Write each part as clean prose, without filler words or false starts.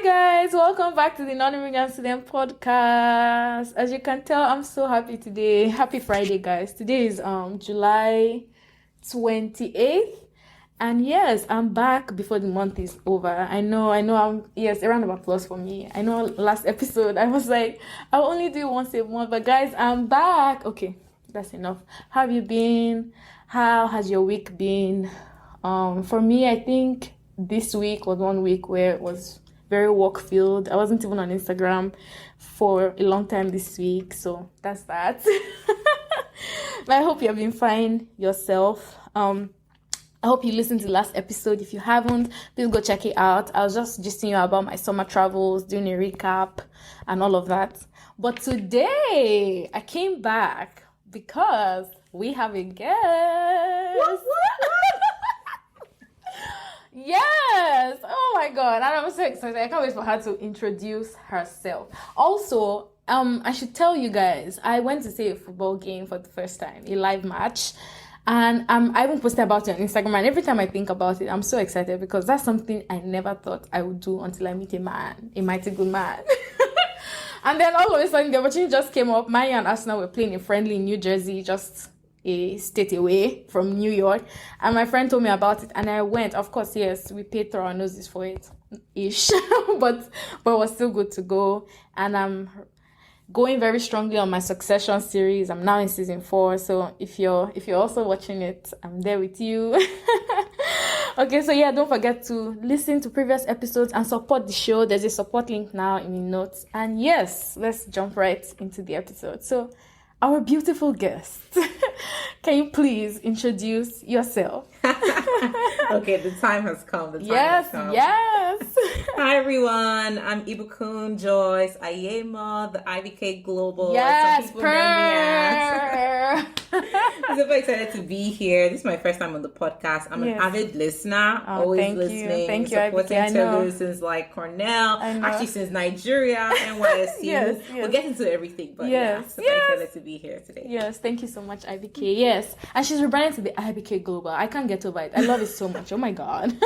guys, welcome back to the Non-Immigrant Student Podcast. As you can tell, I'm so happy today. Happy Friday, guys. Today is July 28th. And yes, I'm back before the month is over. I know, yes, a round of applause for me. I know last episode, I was like, I'll only do it once a month. But guys, I'm back. Okay, that's enough. How have you been? How has your week been? For me, I think this week was one week where it was very work-filled. I wasn't even on Instagram for a long time this week. So that's that. But I hope you have been fine yourself. I hope you listened to the last episode. If you haven't, please go check it out. I was just gisting you about my summer travels, doing a recap and all of that. But today, I came back because we have a guest. Yes! Oh my God. And I'm so excited. I can't wait for her to introduce herself. Also, I should tell you guys, I went to see a football game for the first time, a live match. And I even posted about it on Instagram, and every time I think about it, I'm so excited because that's something I never thought I would do until I meet a mighty good man. And then all of a sudden, the opportunity just came up. Maya and Arsenal were playing a friendly in New Jersey, just a state away from New York. And my friend told me about it, and I went. Of course, yes, we paid through our noses for it, ish, but it was still good to go. And I'm going very strongly on my Succession series. I'm now in season 4. So if you're also watching it, I'm there with you. Okay, so yeah, don't forget to listen to previous episodes and support the show. There's a support link now in the notes. And yes, let's jump right into the episode. So our beautiful guest, can you please introduce yourself? Okay, the time has come. Yes. Hi everyone, I'm Ibukun Joyce Ayema, the IBK Global. Yes, Some people know me as. I'm super excited to be here. This is my first time on the podcast. I'm an avid listener, always listening. Thank you, supporting IBK. I know. Tolu since like Cornell, actually since Nigeria, NYSC. Yes. We'll get into everything, but super excited to be here today. Yes, thank you so much, IBK. Yes, and she's rebranding to the IBK Global. I can't get over it. I love it so much. Oh my God.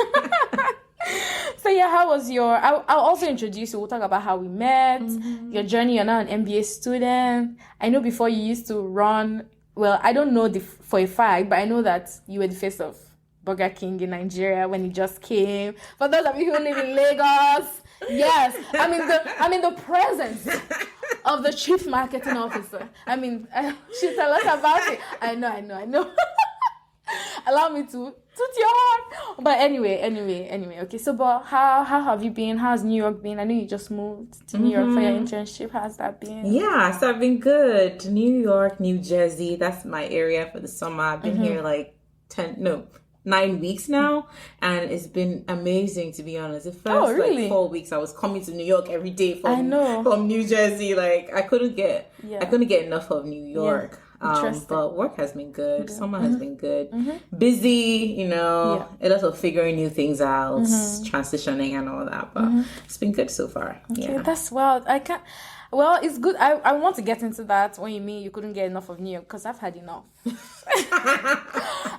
So yeah, how was I'll also introduce you. We'll talk about how we met, your journey. You're now an MBA student. I know before you used to run, well, I don't know for a fact, but I know that you were the face of Burger King in Nigeria when it just came. For those of you who live in Lagos, yes, I mean the presence of the chief marketing officer. She'll tell us about it. I know. Allow me to toot your horn. But anyway. Okay, so but how have you been? How's New York been? I know you just moved to New York for your internship. How's that been? Yeah, so I've been good. New York, New Jersey, that's my area for the summer. I've been here like 9 weeks now, and it's been amazing, to be honest. The first like 4 weeks I was coming to New York every day from New Jersey. Like I couldn't get enough of New York. But work has been good. Summer has been good. Busy, a lot of figuring new things out, transitioning and all that. But it's been good so far. Okay, that's wild. Well, it's good. I want to get into that when you mean you couldn't get enough of New York, because I've had enough.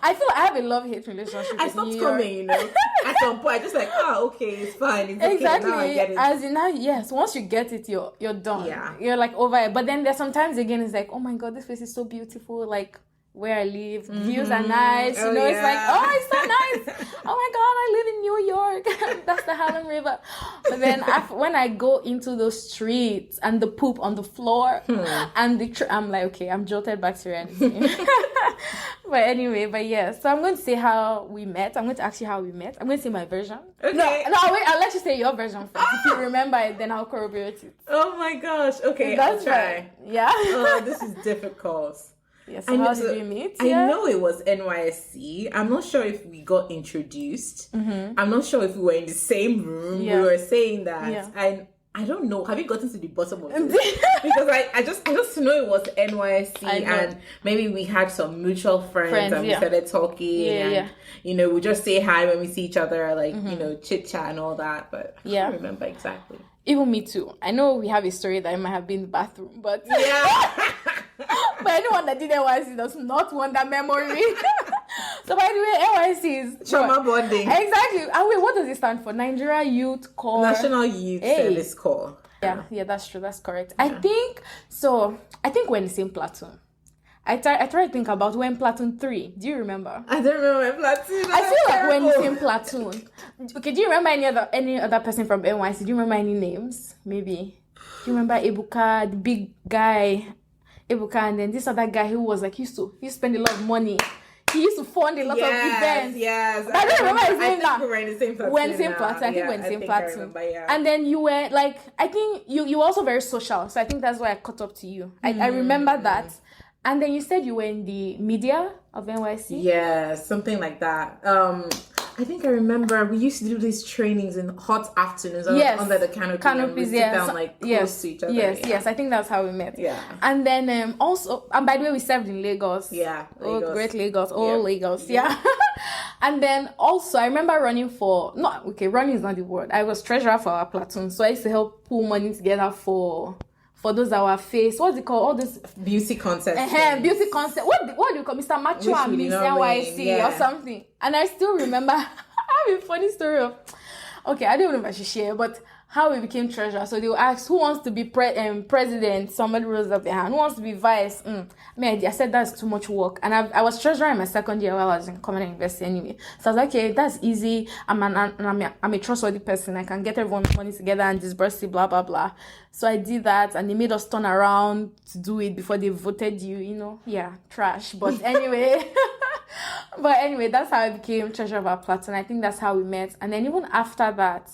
I feel like I have a love-hate relationship with New York. Coming, at some point, just like, okay, it's fine. It's exactly. Okay, now I get it. As in now, yes. Once you get it, you're done. Yeah. You're like over it. But then there's sometimes again, it's like, oh my God, this place is so beautiful. Like where I live, views are nice. It's like, oh, it's so nice. Oh my God, I live in New York. That's the Harlem River. But then when I go into those streets and the poop on the floor and I'm like, okay, I'm jolted back to reality. But yes. So I'm going to say how we met. I'm going to ask you how we met. I'm going to say my version. Okay. No, wait. I'll let you say your version first. If you remember it, then I'll corroborate it. Oh my gosh. Okay, I'll try. Right. Yeah. Oh, this is difficult. Yes, so how did we meet? I know it was NYSC. I'm not sure if we got introduced. I'm not sure if we were in the same room. We were saying that. I don't know. Have you gotten to the bottom of this? Because I just know it was NYSC, and maybe we had some mutual friends and we started talking. And we just say hi when we see each other, like chit chat and all that. But I don't remember exactly. Even me too. I know we have a story that it might have been in the bathroom, but yeah. But anyone that did NYSC does not want that memory. So by the way, NYC is trauma bonding. Exactly. And wait, what does it stand for? Nigeria Youth Corps. National Youth Service Corps. Yeah, that's true. That's correct. I think we're in the same platoon. I try to think about when platoon 3. Do you remember? I don't remember my platoon. I feel like we're in the same platoon. Okay, do you remember any other person from NYC? Do you remember any names? Maybe. Do you remember Ebuka, the big guy? Ebuka, and then this other guy who was like he used to spend a lot of money. He used to fund a lot of events. Yes. But I don't remember his name now. We were in the same platoon. We're in the same platoon. I think we're in the same platoon. And then you were like, I think you were also very social. So I think that's why I caught up to you. I remember that. And then you said you were in the media of NYC? Yeah, something like that. I think I remember we used to do these trainings in hot afternoons under the canopy. Canopies, sit down like close to each other. Yes. I think that's how we met. Yeah. And then also, and by the way, we served in Lagos. Yeah. Lagos. Oh, great Lagos. Oh, Lagos. Yeah. And then also, I remember running is not the word. I was treasurer for our platoon. So I used to help pull money together for those our face, what's it called? All this beauty contest. Beauty contest. What do you call Mr. Macho and Miss NYC or something? And I still remember I have a funny story of I don't know if I should share, but how we became treasurer. So they will ask who wants to be president. Somebody rose up their hand. Who wants to be vice? I said that's too much work. And I was treasurer in my second year while I was in Common University anyway. So I was like, okay, that's easy. I'm a trustworthy person. I can get everyone's money together and disburse it, blah, blah, blah. So I did that and they made us turn around to do it before they voted you, Yeah, trash. But anyway, that's how I became treasurer of our platoon. I think that's how we met. And then even after that,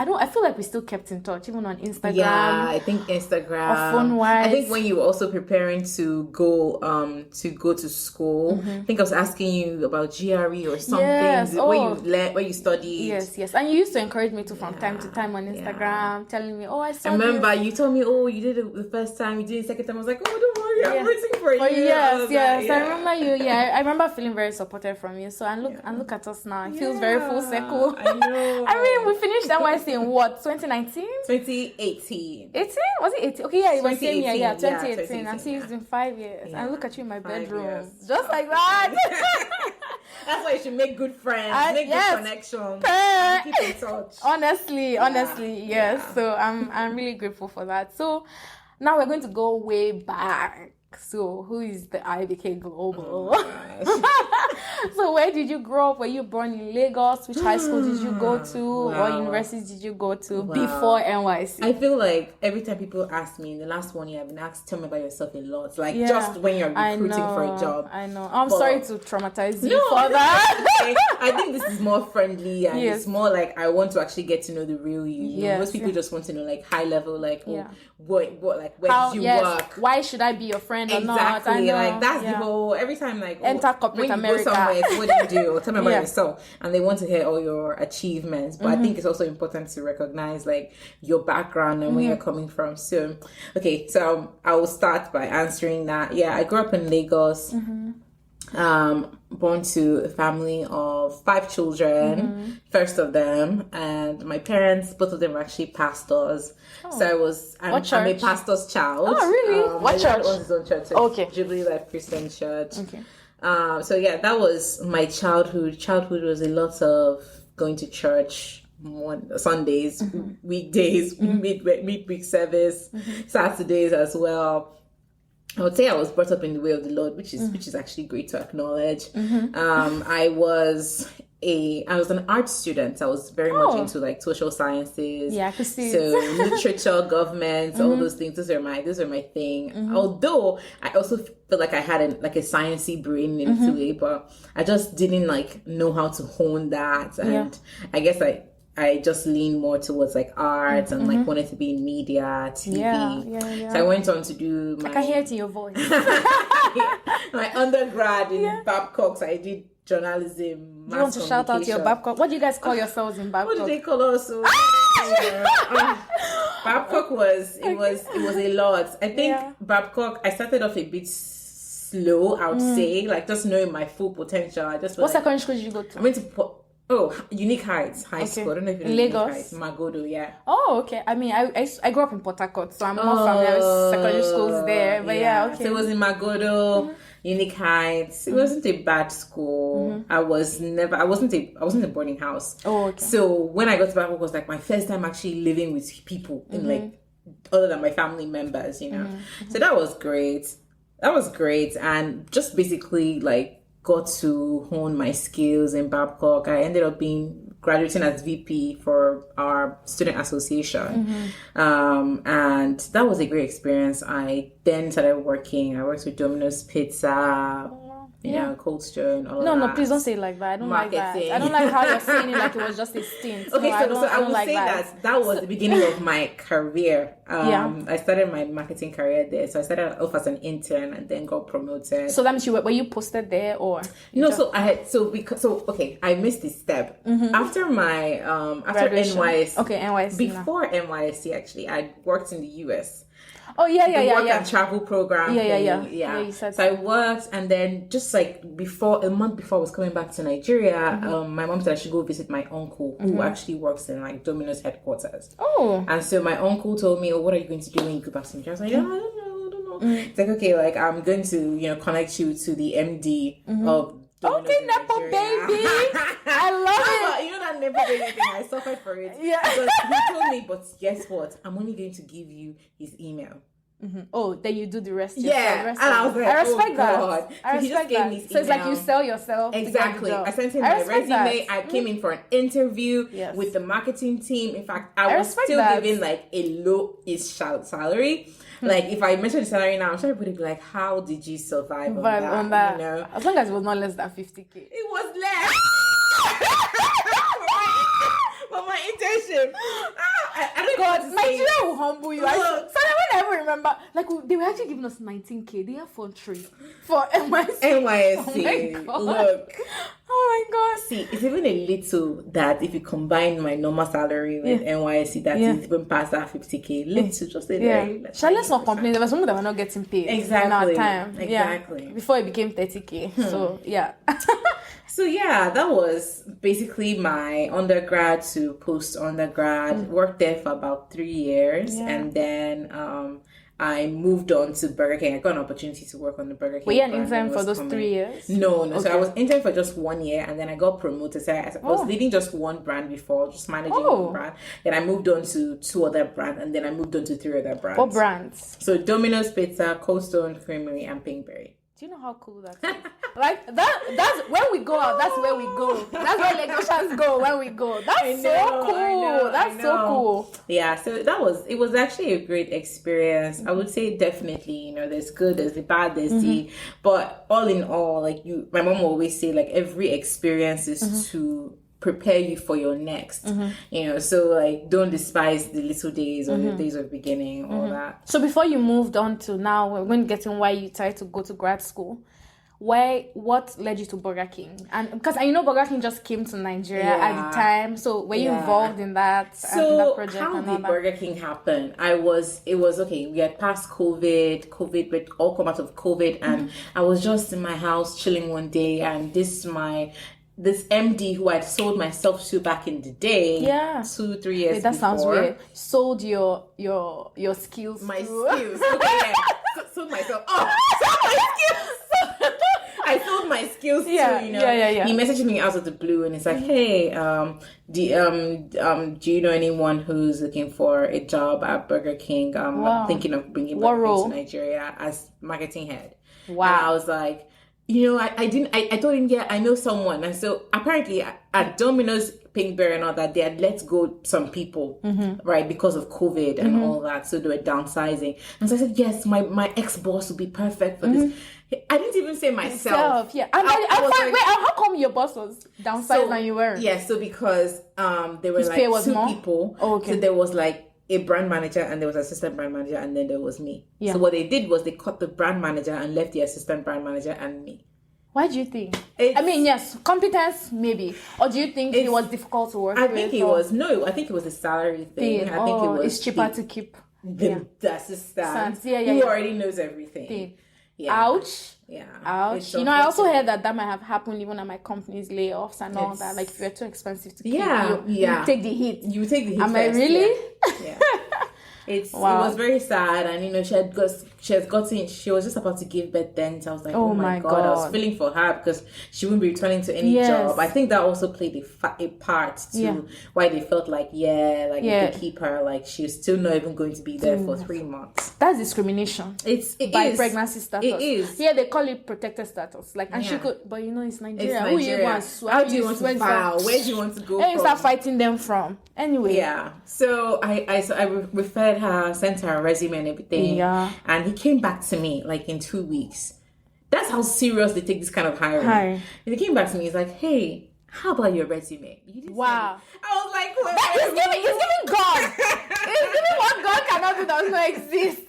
I feel like we still kept in touch, even on Instagram. Yeah, I think Instagram. Or phone-wise. I think when you were also preparing to go to school, I think I was asking you about GRE or something. Yes. Where you studied. Yes. And you used to encourage me from time to time on Instagram, telling me, I saw I remember you told me, you did it the first time, you did it the second time. I was like, don't worry, I'm rooting for you. Yes. I remember you. Yeah, I remember feeling very supported from you. So look at us now. It feels very full circle. I know. I mean, we finished NYC in what, 2019? 2018. 18? Was it 18? Okay, yeah, it was same year. Yeah, 2018. 2018. And see, it's been 5 years. Yeah. And look at you in my bedroom. Years. Just like that. That's why you should make good friends, make good connections, keep in touch. Honestly, yes. Yeah. So I'm really grateful for that. So now we're going to go way back. So who is the IBK Global? So where did you grow up? Were you born in Lagos? Which high school did you go to? What universities did you go to before NYC? I feel like every time people ask me in the last 1 year, I've been asked, tell me about yourself a lot. Like just when you're recruiting for a job. I know. I'm sorry to traumatize you for that. Okay. I think this is more friendly and it's more like I want to actually get to know the real you. Most people just want to know like high level, like where did you work? Why should I be your friend or not? Exactly. Like that's the whole every time like enter corporate America. Go somewhere, what do you do? Or tell me about yourself. And they want to hear all your achievements. But I think it's also important to recognize like your background and where you're coming from. So I will start by answering that. Yeah, I grew up in Lagos. Born to a family of 5 children, first of them, and my parents, both of them were actually pastors. So I'm a pastor's child. Oh, really? What church? Owns his own church. So Jubilee Life Christian Church. Okay. That was my childhood. Childhood was a lot of going to church Sundays, weekdays, midweek service, Saturdays as well. I would say I was brought up in the way of the Lord, which is actually great to acknowledge. I was an art student. I was very much into like social sciences. Yeah, I could see. So literature, government, all those things. Those are my thing. Although I also feel like I had a sciencey brain into it, but I just didn't like know how to hone that. And I guess I just leaned more towards like art and like wanted to be in media, TV. Yeah. So I went on to do I can hear it in your voice. my undergrad in Babcock. So I did journalism. Do you want to shout out your Babcock? What do you guys call yourselves in Babcock? What do they call us? Babcock was a lot. I think Babcock. I started off a bit slow. I would say like just knowing my full potential. What secondary school did you go to? I went to Unique Heights High School. I don't know if you know Lagos. Unique Heights. Magodo, yeah. Oh, okay. I mean, I grew up in Port Harcourt, so I'm more familiar with secondary schools there. But okay. So it was in Magodo. Unique Heights. It wasn't a bad school. I wasn't a boarding house. Oh, okay. So when I got to Bangkok, it was like my first time actually living with people in like other than my family members, you know. So that was great. And just basically like got to hone my skills in Babcock. I ended up graduating as VP for our student association. And that was a great experience. I then started working. I worked with Domino's Pizza, you know, Cold Stone, all of that. No, please don't say it like that. I don't like that. I don't like how you're saying it like it was just a stint. Okay, I would say that was the beginning of my career. I started my marketing career there. So I started off as an intern and then got promoted. So that means were you posted there or? No, I missed this step. After my, after NYSC. Okay, NYSC. Before NYSC, actually, I worked in the US. Oh, yeah. Work and travel program. Yeah, you said so I worked, and then just like a month before I was coming back to Nigeria, my mom said I should go visit my uncle who actually works in like Domino's headquarters. Oh. And so my uncle told me, what are you going to do when you go back to Nigeria? I was like, I don't know. It's like, okay, like I'm going to, you know, connect you to the MD of Domino's. Okay, Nepo baby. I love it. You know that Nepo baby thing, I suffered for it. Yeah. Because he told me, but guess what? I'm only going to give you his email. Oh, then you do the rest. Yeah, and I was like, I respect that. God. I respect he just gave that. me his So it's like email. you sell yourself. Exactly. I sent him my resume. That. I came in for an interview with the marketing team. In fact, I was still given like a low-ish salary. Like if I mention the salary now, I'm sure everybody would be like, "How did you survive on that?" You know, as long as it was not less than 50K. It was less. For my internship. I don't God, Nigeria will humble you. Look. I never remember. Like they were actually giving us 19K. They have fun tree for NYSC. NYSC. Oh Look. Oh my God. See, it's even a little that if you combine my normal salary with NYSC, that is even past that 50K. Little, just a very. Let's not complain. There was someone that were not getting paid. Exactly. In our time. Exactly. Yeah. Before it became 30K. So yeah. So yeah, that was basically my undergrad to post-undergrad. Worked there for about 3 years, and then I moved on to Burger King. I got an opportunity to work on the Burger King. Were you an intern for those 3 years? No. Okay. So I was intern for just 1 year, and then I got promoted. So I was leading just one brand before, just managing one brand. Then I moved on to 2 other brands, and then I moved on to 3 other brands. What brands? So Domino's Pizza, Stone Creamery, and Pinkberry. Do you know how cool that is? Like that's when we go out, that's where we go. That's where Lagosians go when we go. That's so cool. That's so cool. Yeah, so it was actually a great experience. I would say definitely, you know, there's good, there's the bad, there's the, but all in all, like my mom will always say, like every experience is to prepare you for your next, you know, so like don't despise the little days or the days of beginning, all that. So before you moved on to now, when getting why you tried to go to grad school, what led you to Burger King? And because I know Burger King just came to Nigeria at the time, so were you involved in that? So that project how did Burger King happen? It was okay. We had passed COVID, but all come out of COVID, and I was just in my house chilling one day, and this MD who I'd sold myself to back in the day, 2-3 years before. That sounds weird. Sold your skills. My skills. Okay, sold myself. Sold my skills. I sold my skills too, you know. Yeah. He messaged me out of the blue and it's like, hey, do you know anyone who's looking for a job at Burger King? I'm thinking of bringing Burger King to Nigeria as marketing head. Wow. And I was like, you know, I told him, I know someone. And so apparently at Domino's, Pinkberry and all that, they had let go some people, right, because of COVID and all that. So they were downsizing. And so I said, yes, my ex-boss would be perfect for this. I didn't even say myself. Yeah. And how come your boss was downsized and you weren't? Yeah, so because there were like 2 people. Oh, okay. So there was like a brand manager and there was an assistant brand manager and then there was me. Yeah. So what they did was they cut the brand manager and left the assistant brand manager and me. Why do you think? I mean, yes, competence maybe. Or do you think it was difficult to work with? I think it was a salary thing. I think it was. It's cheaper to keep the assistant who already knows everything. Yeah. Ouch. Yeah. Ouch. You know, I also heard that might have happened even at my company's layoffs and all that. Like if you're too expensive to keep, you take the hit. You take the hit. Am I really? Yeah. It was very sad, and you know, she had she was just about to give birth then. So I was like, oh my God. I was feeling for her because she wouldn't be returning to any job. I think that also played a part to why they felt like, they could keep her. Like, she was still not even going to be there for 3 months. That's discrimination. It by pregnancy status. It is. Yeah, they call it protected status. Like, and she could, but it's Nigeria. It's Nigeria. How do you want to file? Where do you want to go? Where you start fighting them from? Anyway. Yeah. So I referred her, sent her a resume and everything. Yeah. And he came back to me like in 2 weeks. That's how serious they take this kind of hiring. He came back to me. He's like, hey, how about your resume? Wow. I was like, he's giving God. He's giving what God cannot do, does not exist.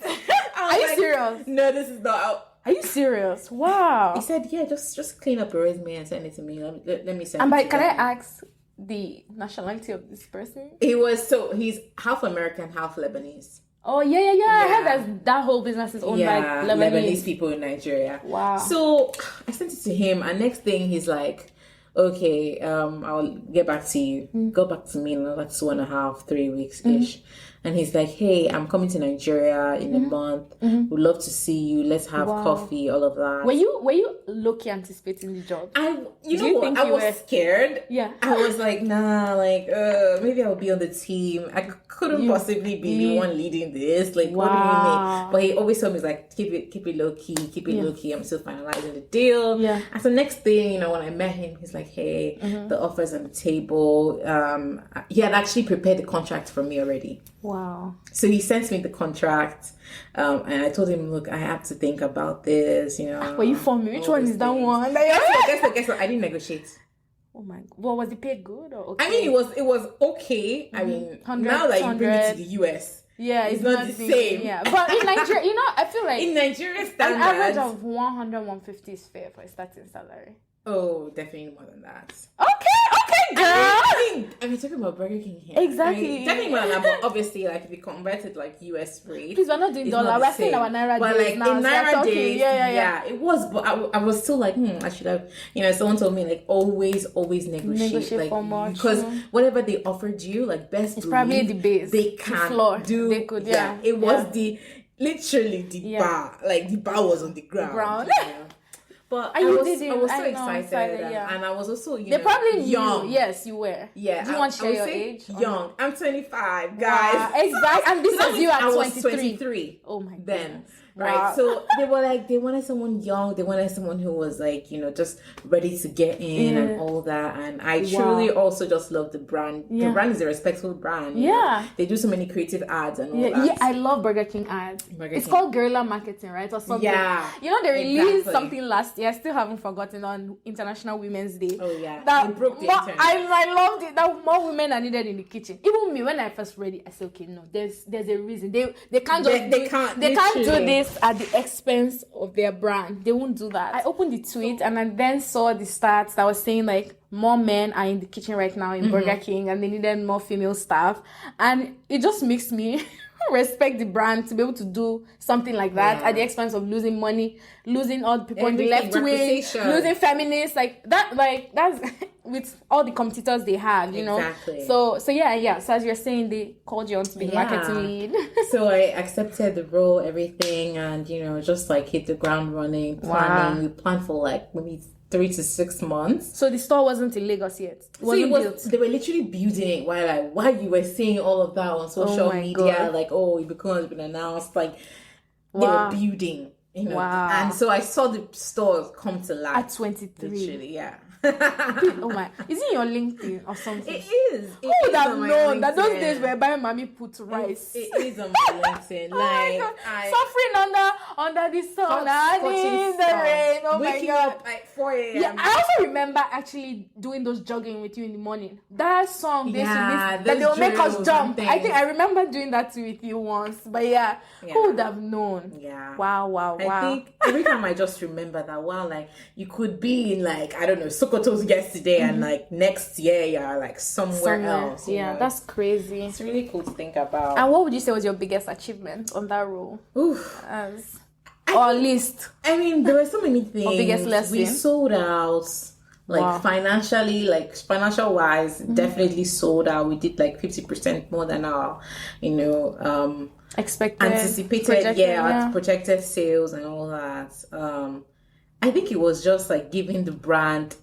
Are you serious? No, this is not. Are you serious? Wow. He said, yeah, just clean up your resume and send it to me. Let me send it. And can I ask the nationality of this person? He's half American, half Lebanese. Oh, yeah. I heard that whole business is owned by Lebanese people in Nigeria. Wow. So I sent it to him, and next thing he's like, okay, I'll get back to you. Go back to me in like 2.5, 3 weeks ish. And he's like, hey, I'm coming to Nigeria in a month. Would love to see you. Let's have coffee, all of that. Were you low-key anticipating the job? I was scared. Yeah. I was like, nah, like, maybe I'll be on the team. I couldn't possibly be the one leading this. Like, what do you mean? But he always told me, like, keep it low-key, low-key. I'm still finalizing the deal. Yeah. And so next thing, when I met him, he's like, hey, the offer's on the table. He had actually prepared the contract for me already. Wow. So he sent me the contract, and I told him, look, I have to think about this, Were you for me? Which one is that one? Guess what? I didn't negotiate. Oh my God. Well, was the pay good or okay? I mean, it was okay. I mean, now that you bring it to the US, it's not the same. Yeah. But in Nigeria, I feel like in Nigeria standards, an average of 100, 150 is fair for a starting salary. Oh, definitely more than that. Okay, girl. I mean, talking about Burger King here. Exactly. Definitely more than that, but obviously, like, if you convert it like US rate. Please, we're not doing dollar. We're saying our Naira but days like, now. in Naira days, yeah, it was, but I was still like, I should have, someone told me, like, always negotiate like, for much. Because whatever they offered you, like, it's probably the base. They can do. They could, It was literally the bar. Like, the bar was on the ground. But I was so excited, and I was also, they probably young. Knew. Yes, you were. Yeah. Do you want to share your age? Young. I'm 25, guys. Wow. Exactly. And this was you at 23. I was 23. Oh my god. Then. Right, wow. So they were like, they wanted someone young, they wanted someone who was like, just ready to get in and all that. And I truly also just love the brand. The brand is a respectful brand. Yeah. They do so many creative ads and all that. Yeah, I love Burger King ads. It's called guerrilla marketing, right? Or something. Yeah. They released something last year. I still haven't forgotten, on International Women's Day. Oh yeah. They broke the internet. I loved it. That more women are needed in the kitchen. Even me, when I first read it, I said, okay, no, there's a reason. They can't just they can't do this at the expense of their brand. They won't do that. I opened the tweet and I then saw the stats that was saying like more men are in the kitchen right now in Burger King and they needed more female staff, and it just makes me respect the brand to be able to do something like that at the expense of losing money, losing all the people on the left wing, losing feminists, that's with all the competitors they have, Exactly. So yeah. So as you're saying, they called you on to be the marketing lead. So I accepted the role, everything, and just like hit the ground running, planning. Wow. We planned for like maybe 3 to 6 months. So the store wasn't in Lagos yet. They were literally building it while you were seeing all of that on social media. God. Like, it becomes been announced. Like they were building, Wow. And so I saw the store come to life at 23. Literally, yeah. Oh my! Is it your LinkedIn or something? It is. Who would have known that those days were buying mommy put rice? It is on my LinkedIn. Suffering under the sun and in the rain. Oh my god! Waking up at 4 a.m. Yeah, I also remember actually doing those jogging with you in the morning. That song, that they'll make us jump. I think I remember doing that with you once. But who would have known? Yeah. Wow. I think every time I just remember that. Wow, like you could be in like I don't know. Sokoto's yesterday and like next year you're like somewhere else. Yeah, that's crazy. It's really cool to think about. And what would you say was your biggest achievement on that role? Or list? I mean, there were so many things. Or biggest lesson? We sold out. Financially, like financial wise, definitely sold out. We did like 50% more than our, projected sales and all that. I think it was just like giving the brand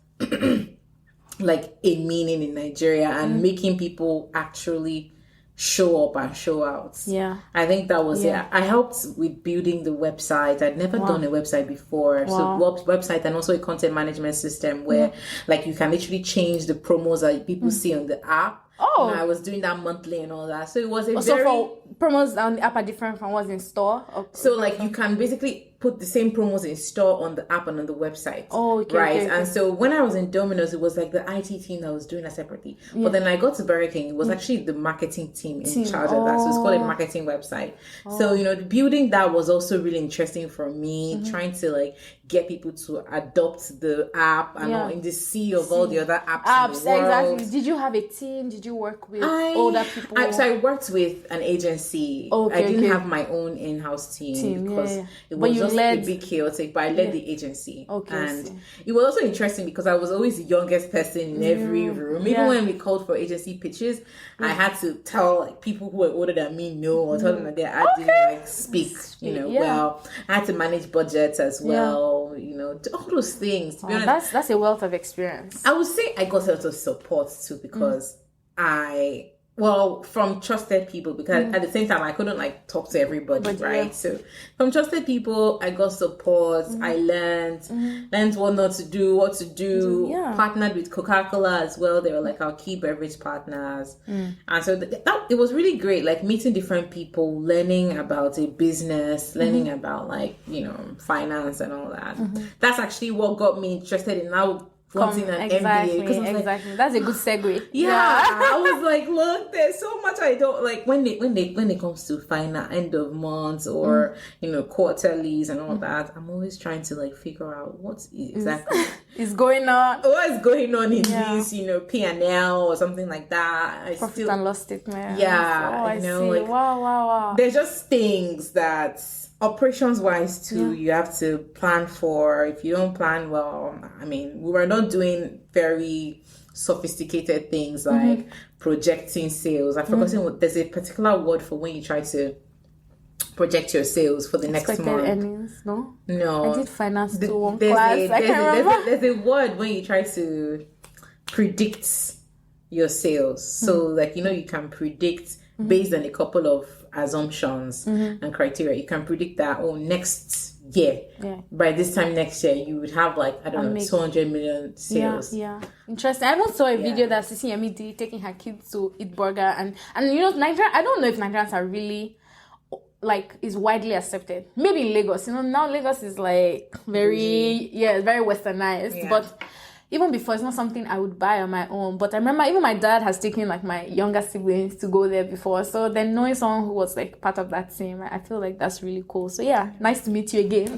like a meaning in Nigeria and making people actually show up and show out. Yeah. I think that was it. I helped with building the website. I'd never done a website before. So website and also a content management system where like you can literally change the promos that people see on the app. Oh. And I was doing that monthly and all that. So it was a So for promos on the app are different from what's in store? So like you can basically put the same promos in store on the app and on the website. Oh, okay. Right. Okay. And so when I was in Domino's, it was like the IT team that was doing that separately. But then I got to Burger King, it was actually the marketing team in charge of that. So it's called a marketing website. So, you know, building that was also really interesting for me, trying to like get people to adopt the app and not in the sea of all the other apps in the world. Exactly. Did you have a team? Did you work with older people? So I worked with an agency. I didn't have my own in-house team because it was just a bit chaotic, but I led the agency. And it was also interesting because I was always the youngest person in every room. Even when we called for agency pitches, I had to tell like people who were older than me no, or tell them that I didn't like speak, you know, well. I had to manage budgets as well, you know, all those things. To be honest, that's a wealth of experience. I would say I got a lot of support too because from trusted people, because at the same time I couldn't like talk to everybody, right? So from trusted people, I got support. I learned what not to do, what to do. Partnered with Coca-Cola as well. They were like our key beverage partners, and so it was really great. Like meeting different people, learning about a business, learning about like finance and all that. That's actually what got me interested in now. Wanting an MBA, because like, that's a good segue. I was like, look, there's so much I don't like when it comes to final end of months or quarterlies and all that. I'm always trying to like figure out what exactly is going on. What is going on in this, P&L or something like that. Profit and loss statement. Yeah, I see. Like, wow. There's just things that operations wise too, you have to plan for. If you don't plan well, I mean, we were not doing very sophisticated things like projecting sales. I've forgotten what there's a particular word for when you try to project your sales for the next month. Earnings, no, I did finance to one class. I can't remember. There's a word when you try to predict your sales. So like you can predict based on a couple of assumptions and criteria. You can predict that next year, by this time next year, you would have like 200 million sales. Interesting. I even saw a video that Sisi Yemi did taking her kids to eat burger and Nigeria. I don't know if Nigerians are really like is widely accepted. Maybe in Lagos, now Lagos is like very westernized, but even before, it's not something I would buy on my own. But I remember even my dad has taken like my younger siblings to go there before. So then knowing someone who was like part of that team, I feel like that's really cool. So yeah, nice to meet you again.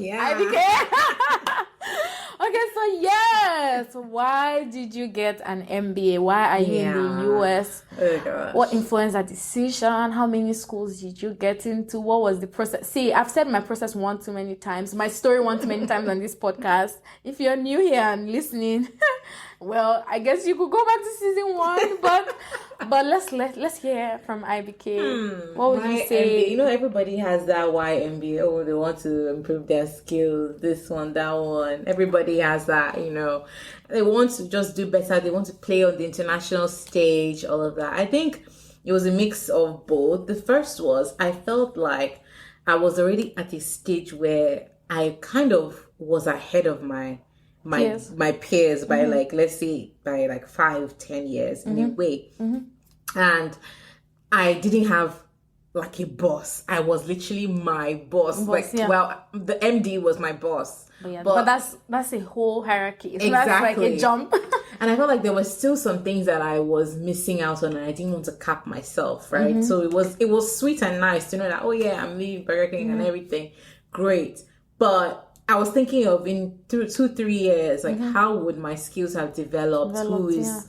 Okay, so yes, why did you get an MBA? Why are you in the US? Oh gosh. What influenced that decision? How many schools did you get into? What was the process? See, I've said my process one too many times, my story one too many times on this podcast. If you're new here and listening, well, I guess you could go back to season 1, but let's hear from IBK. What would you say? MBA, everybody has that why MBA. Oh, they want to improve their skills. This one, that one. Everybody has that. They want to just do better. They want to play on the international stage. All of that. I think it was a mix of both. The first was I felt like I was already at a stage where I kind of was ahead of my peers by like, let's say by like 5-10 years in a way. And I didn't have like a boss. I was literally my boss. The MD was my boss. But that's a whole hierarchy. So exactly. That's like a jump. And I felt like there were still some things that I was missing out on and I didn't want to cap myself, right? So it was sweet and nice to know that, I'm leaving Burger King and everything. Great. But I was thinking of in 2-3 years, like how would my skills have developed?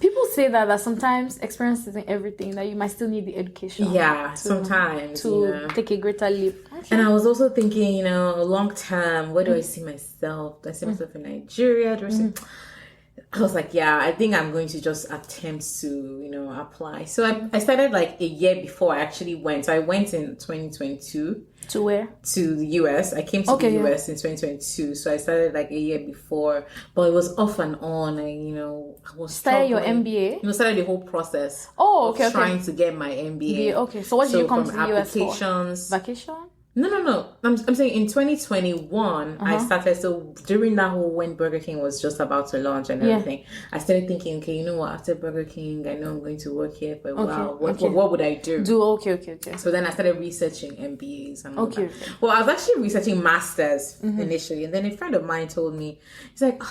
People say that sometimes experience isn't everything, that you might still need the education. Sometimes to take a greater leap. And I was also thinking, long term, where do I see myself? Do I see myself in Nigeria? I was like, I think I'm going to just attempt to, apply. So I started like a year before I actually went. So I went in 2022. To where? To the US. I came to the US in 2022. So I started like a year before, but it was off and on. And, I was started your MBA? Started the whole process. Oh, okay. Trying to get my MBA. Okay. So what did you come to the US for? Applications. Vacation? No. I'm saying in 2021, I started. So during that whole when Burger King was just about to launch and everything, I started thinking, okay, you know what? After Burger King, I know I'm going to work here for a while. What would I do? Okay. So then I started researching MBAs and all that. Okay. Well, I was actually researching masters initially, and then a friend of mine told me, he's like,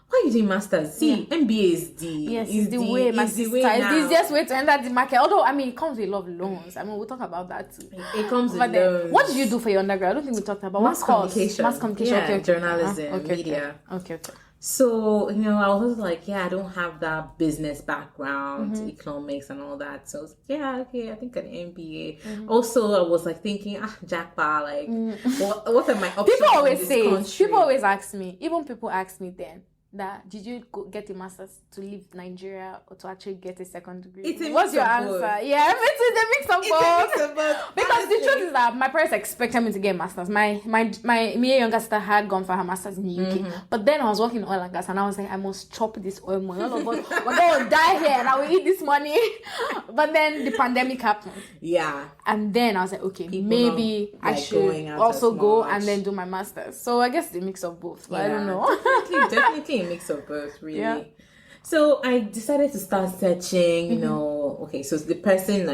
why are you doing masters? See, MBA is the way. It's the easiest way to enter the market. Although, it comes with a lot of loans. We'll talk about that too. It comes with loans. What did you do for your undergrad? I don't think we talked about mass communication. Okay. Journalism, media. Okay. So, I was also like, I don't have that business background, economics and all that. So, I think an MBA. Also, I was like thinking, jackpot, like, what are my options? People always ask me, even people ask me then, that did you get a master's to leave Nigeria or to actually get a second degree? What's your answer? Yeah, it's a mix of both. Because the truth is that my parents expected me to get a master's. My younger sister had gone for her master's in the UK, but then I was working in oil and gas, and I was like, I must chop this oil money. All of us, we're gonna die here, and I will eat this money. But then the pandemic happened. Yeah, and then I was like, okay, maybe I should also go and then do my master's. So I guess the mix of both. But I don't know. Definitely a mix of both, really. Yeah. So I decided to start searching, okay, so the person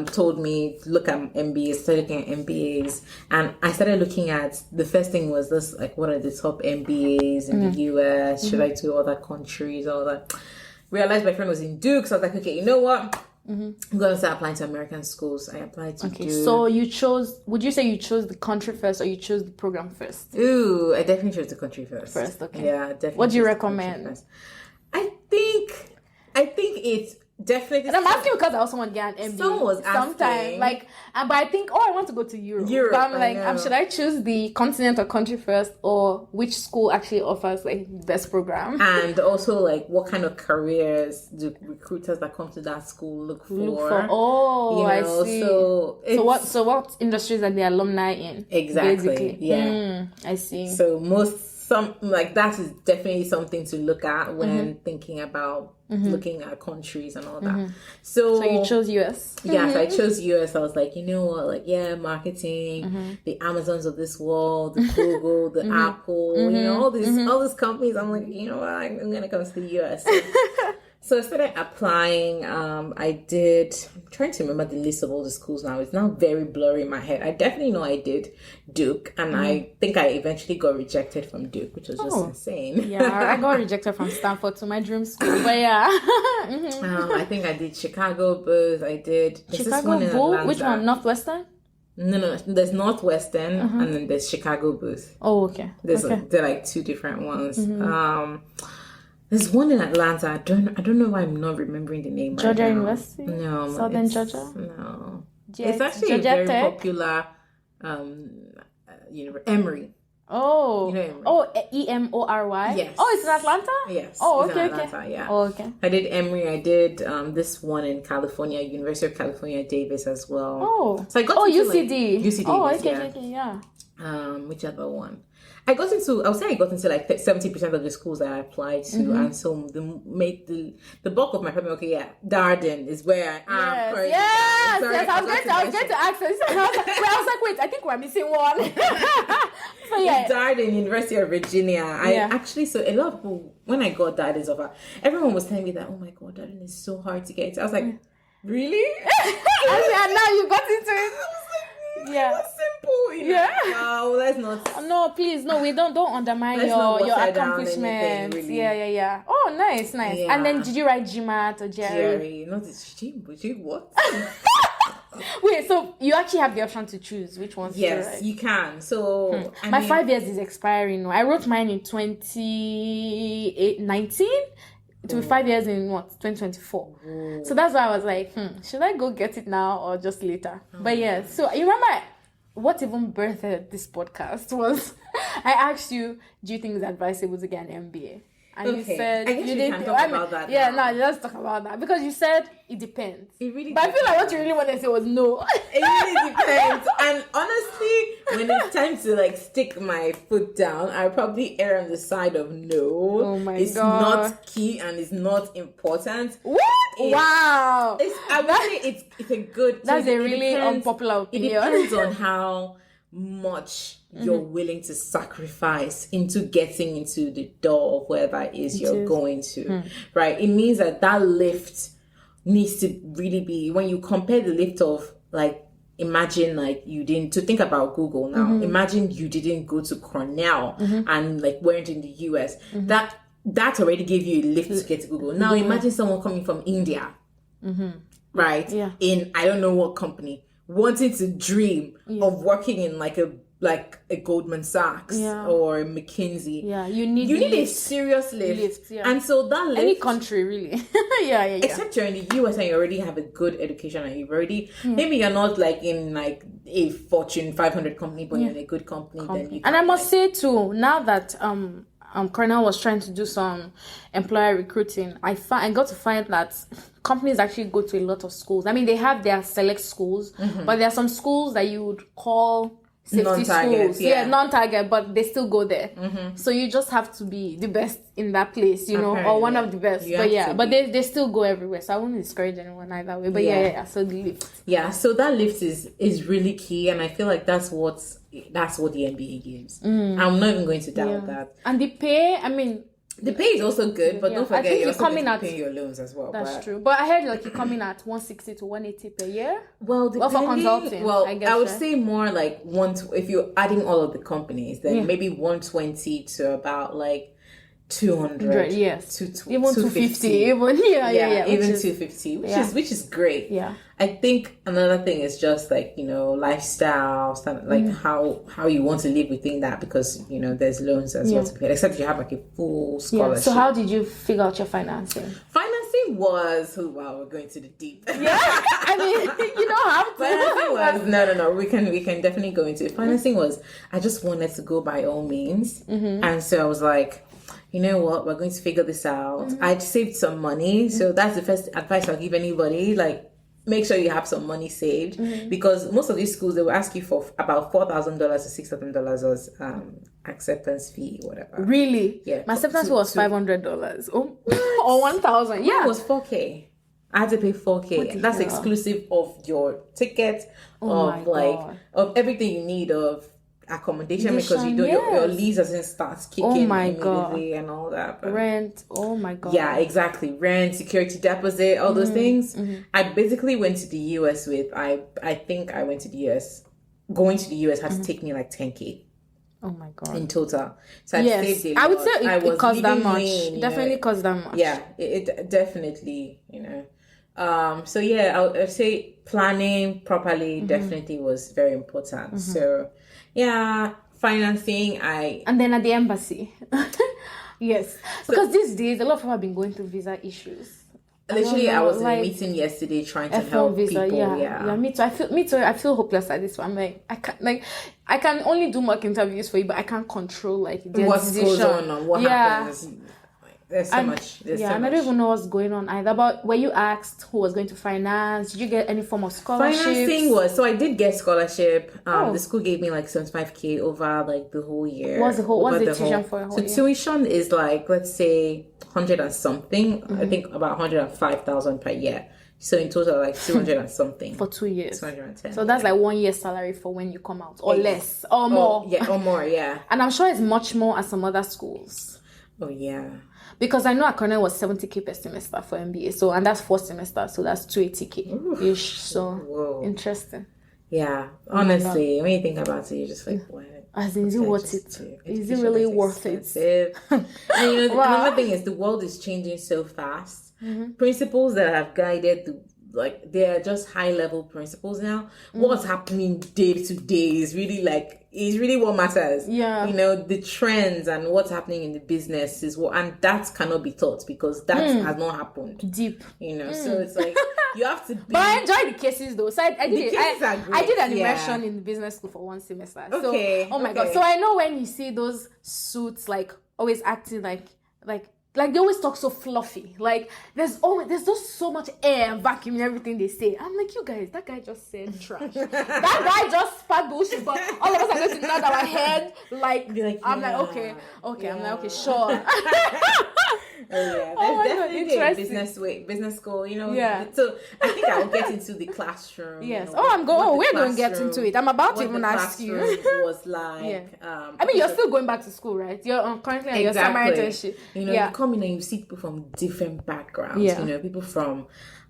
told me look at MBAs, started looking at MBAs, and I started looking at, the first thing was this, like, what are the top MBAs in the US? Should I do other countries, all that? Realized my friend was in Duke, so I was like, okay, you know what? I'm going to start applying to American schools. I applied to Duke. So would you say you chose the country first or you chose the program first? Ooh, I definitely chose the country first. Okay. Yeah, definitely. What do you recommend? I think it's definitely. And I'm asking because I also want to get an MBA. Someone was asking. But I think, I want to go to Europe. So I'm like, should I choose the continent or country first, or which school actually offers the best program? And also, what kind of careers do recruiters that come to that school look for? Oh, I see. So what industries are the alumni in? Exactly. Basically. Yeah. I see. So that is definitely something to look at when thinking about looking at countries and all that. So you chose US? Yes, I chose US. I was like, you know what, marketing, the Amazons of this world, the Google, the Apple, all these companies. I'm like, you know what, I'm gonna come to the US. So I started applying. I'm trying to remember the list of all the schools now. It's now very blurry in my head. I definitely know I did Duke, and I think I eventually got rejected from Duke, which was just insane. Yeah, I got rejected from Stanford to my dream school. But yeah. I think I did Chicago booth. I did Chicago booth. Which one? Northwestern? No. There's Northwestern, and then there's Chicago booth. Oh, okay. They're like two different ones. There's one in Atlanta. I don't know why I'm not remembering the name. Georgia right University? No. Southern Georgia? No. It's actually a very popular Emory. Oh. You know Emory? Oh, EMORY? Yes. Oh, it's in Atlanta? Yes. Oh, okay. Atlanta, yeah. Oh, okay. I did Emory. I did this one in California, University of California, Davis as well. Oh. So I got UCD. UC Davis. Oh, okay, yeah. Which other one? I got into 70% of the schools that I applied to, and so the bulk of my family. Okay, yeah, Darden is where I am. Yes. I was going to ask this. I was like, wait, I think we're missing one. So yeah, Darden, University of Virginia. I actually, so a lot of people, when I got Darden's offer, everyone was telling me that, oh my god, Darden is so hard to get into. I was like, really? And now you got into it. Yeah, it was simple. No, let's not. No, please, no. We don't undermine your accomplishments. Really. Yeah. Oh, nice. Yeah. And then, did you write GMAT or GRE? Not this G. What? Wait, so you actually have the option to choose which ones? Yes, you can. So my 5 years is expiring. I wrote mine in 2019. It will be 5 years in 2024. Ooh. So that's why I was like, should I go get it now or just later? But yeah, so you remember what even birthed this podcast was I asked you, do you think it's advisable to get an MBA? And you said I guess you can talk about that. Yeah, now. no, let's talk about that because you said it depends. It really but depends. I feel like what you really wanted to say was no. It really depends. And honestly, when it's time to like stick my foot down, I'll probably err on the side of no. Oh my it's God. not key and it's not important. What? Wow. I would say it's a good. That's a really unpopular opinion. It depends on how much you're willing to sacrifice into getting into the door of wherever it is you're going to, right? It means that lift needs to really be, when you compare the lift of like, imagine like you didn't, to think about Google now, imagine you didn't go to Cornell and like weren't in the US, that already gave you a lift to get to Google. Now imagine someone coming from India, right? Yeah. In I don't know what company, wanting to dream of working in like a Goldman Sachs or a McKinsey. Yeah, you need a serious lift. And so that lift, any country really. yeah. Except you're in the US and you already have a good education and you've already maybe you're not like in like a Fortune 500 company, but you're in a good company. Then you and I must say too, now that Cornell was trying to do some employer recruiting, I got to find that companies actually go to a lot of schools. I mean, they have their select schools, but there are some schools that you would call safety non-target, schools. Yeah, non-target, but they still go there. So you just have to be the best in that place, you know, or one of the best. But they still go everywhere. So I won't discourage anyone either way. But so the lift. Yeah, so that lift is really key, and I feel like that's what the MBA gives. I'm not even going to doubt that. And the pay, I mean, the pay is also good, but don't forget you're also going to pay your loans as well. That's true. But I heard like you're coming at 160 to 180 per year. Well, for consulting. Well, I guess I would say more like if you're adding all of the companies, then maybe 120 to about like 200. Yes. Even 250. Even even 250, which is great. Yeah. I think another thing is just like, you know, lifestyle, like how you want to live within that, because, you know, there's loans as well to pay, except you have like a full scholarship. So how did you figure out your financing? Financing was, we're going to the deep. Yeah, I mean, you don't have to. Financing was, no, we can definitely go into it. Financing was, I just wanted to go by all means. And so I was like, you know what, we're going to figure this out. I'd saved some money. So that's the first advice I'll give anybody. Like, make sure you have some money saved, because most of these schools, they will ask you for about $4,000 to $6,000 as acceptance fee, whatever. Really? Yeah. My acceptance fee was $500. Or 1,000. Yeah. It was $4,000. I had to pay $4,000. That's exclusive of your ticket, of everything you need, of accommodation, because you don't your lease doesn't start kicking immediately and all that. But rent, oh my God. Yeah, exactly. Rent, security deposit, all those things. I basically went to the US with, I think I went to the US. Going to the US had to take me like $10,000. Oh my God. In total. So I saved a lot. I would say it cost that much. Lean, definitely cost that much. Yeah, it definitely, you know. So yeah, I would say planning properly definitely was very important. So yeah, financing, and then at the embassy. Yes. Because these days a lot of people have been going through visa issues. Literally, I was in a meeting yesterday trying to help people. Yeah, me too. I feel hopeless at this one. I can only do mock interviews for you, but I can't control like their what decision. goes on, what happens. There's so much. And I don't even know what's going on either. But were you asked who was going to finance? Did you get any form of scholarship? Financing was, so I did get scholarship. The school gave me like $75,000 over like the whole year. What's the tuition for a whole year? So tuition is like, let's say 100 and something. I think about 105,000 per year. So in total, like 200 and something. For 2 years. 210. So that's like 1 year's salary for when you come out. Or less. Or more. Yeah, or more, yeah. And I'm sure it's much more at some other schools. Oh, yeah. Because I know at Cornell was $70,000 per semester for MBA. So, and that's 4 semesters. So that's $280,000-ish. So, interesting. Yeah. Honestly, when you think about it, you're just like, what? As in, is it worth it? Is it really worth it? And you know, another thing is the world is changing so fast. Principles that have guided they're just high level principles now. What's happening day to day is really what matters. Yeah. You know, the trends and what's happening in the business is and that cannot be taught because that has not happened. Deep. You know, so it's like you have to be. But I enjoy the cases though. So I did an immersion in business school for 1 semester. Okay. So, oh my God. So I know when you see those suits like always acting like like they always talk so fluffy. Like there's just so much air and vacuum in everything they say. I'm like, you guys, that guy just said trash. That guy just spat bullshit, but all of us are going to nod our head. Like I'm like, okay. Yeah. I'm like, okay, sure. There's definitely a business school, Yeah. So I think I will get into the classroom. Yes. We're going to get into it. I'm about to even ask you. Was like. I mean, you're still going back to school, right? You're currently on your summer internship. You come in and you see people from different backgrounds. Yeah. People from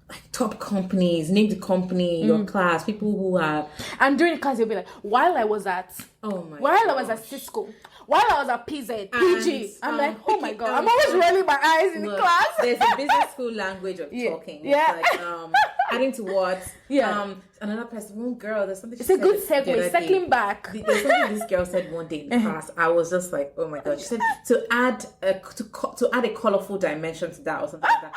like top companies, name the company, your class, people who have. And during class, you'll be like, while I was at Cisco, while I was at PG, I'm like, oh my God, I'm always rolling my eyes in the class. There's a business school language of talking. Yeah. It's like adding to what? Another person, one girl, there's something. It's a good segue. Circling back. There's something this girl said one day in class. I was just like, oh my God. She said to add a colorful dimension to that or something like that.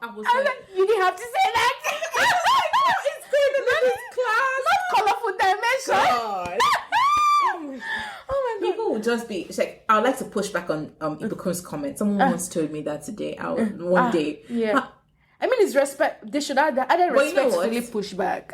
I was like, you didn't have to say that. It's good in this class. Not colorful dimension. God. Oh my God. People would just be. It's like, I would like to push back on Ibukun's comment. Someone once told me that today. One day. Yeah. I mean, it's respect. They should add respectfully push back.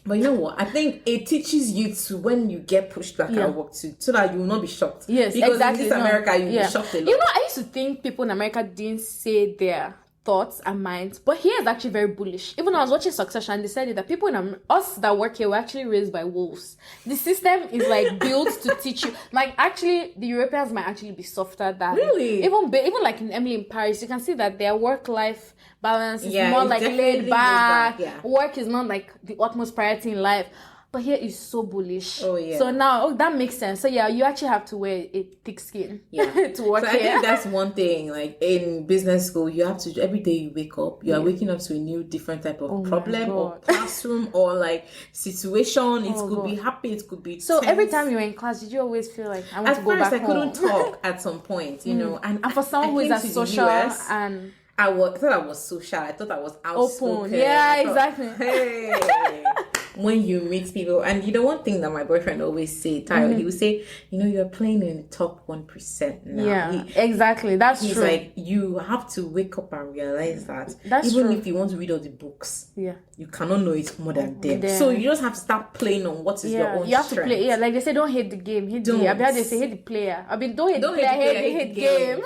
But you know what? I think it teaches you to, when you get pushed back at work, so that you will not be shocked. Yes, because exactly. in this America, you'll be shocked a lot. I used to think people in America didn't say their thoughts and minds, but here is actually very bullish. Even when I was watching Succession, they said that people us that work here were actually raised by wolves. The system is like built to teach you. Like actually, the Europeans might actually be softer than even like in Emily in Paris. You can see that their work-life balance is more like laid back. Work is not like the utmost priority in life. But here is so bullish. Oh, yeah. So now, that makes sense. So, yeah, you actually have to wear a thick skin to work here. I think that's one thing. Like, in business school, you have to, every day you wake up, you are waking up to a new, different type of problem or classroom or, like, situation. It could be happy, it could be So, tense. Every time you were in class, did you always feel like, I want to go back home? At first, I couldn't talk at some point, And for someone who is as social and... I thought I was social. I thought I was outspoken. Open. Yeah, exactly. Hey. When you meet people, and one thing that my boyfriend always say, Tayo, he would say, you're playing in the top 1% now. Yeah, exactly. That's true. He's like, you have to wake up and realize that that's even true. if you want to read all the books, you cannot know it more than them. So you just have to start playing on what is your own you have strength. To play. Yeah, like they say, don't hate the game, hate the. I mean, they say hate the player. I mean, don't hate the player, hate the game.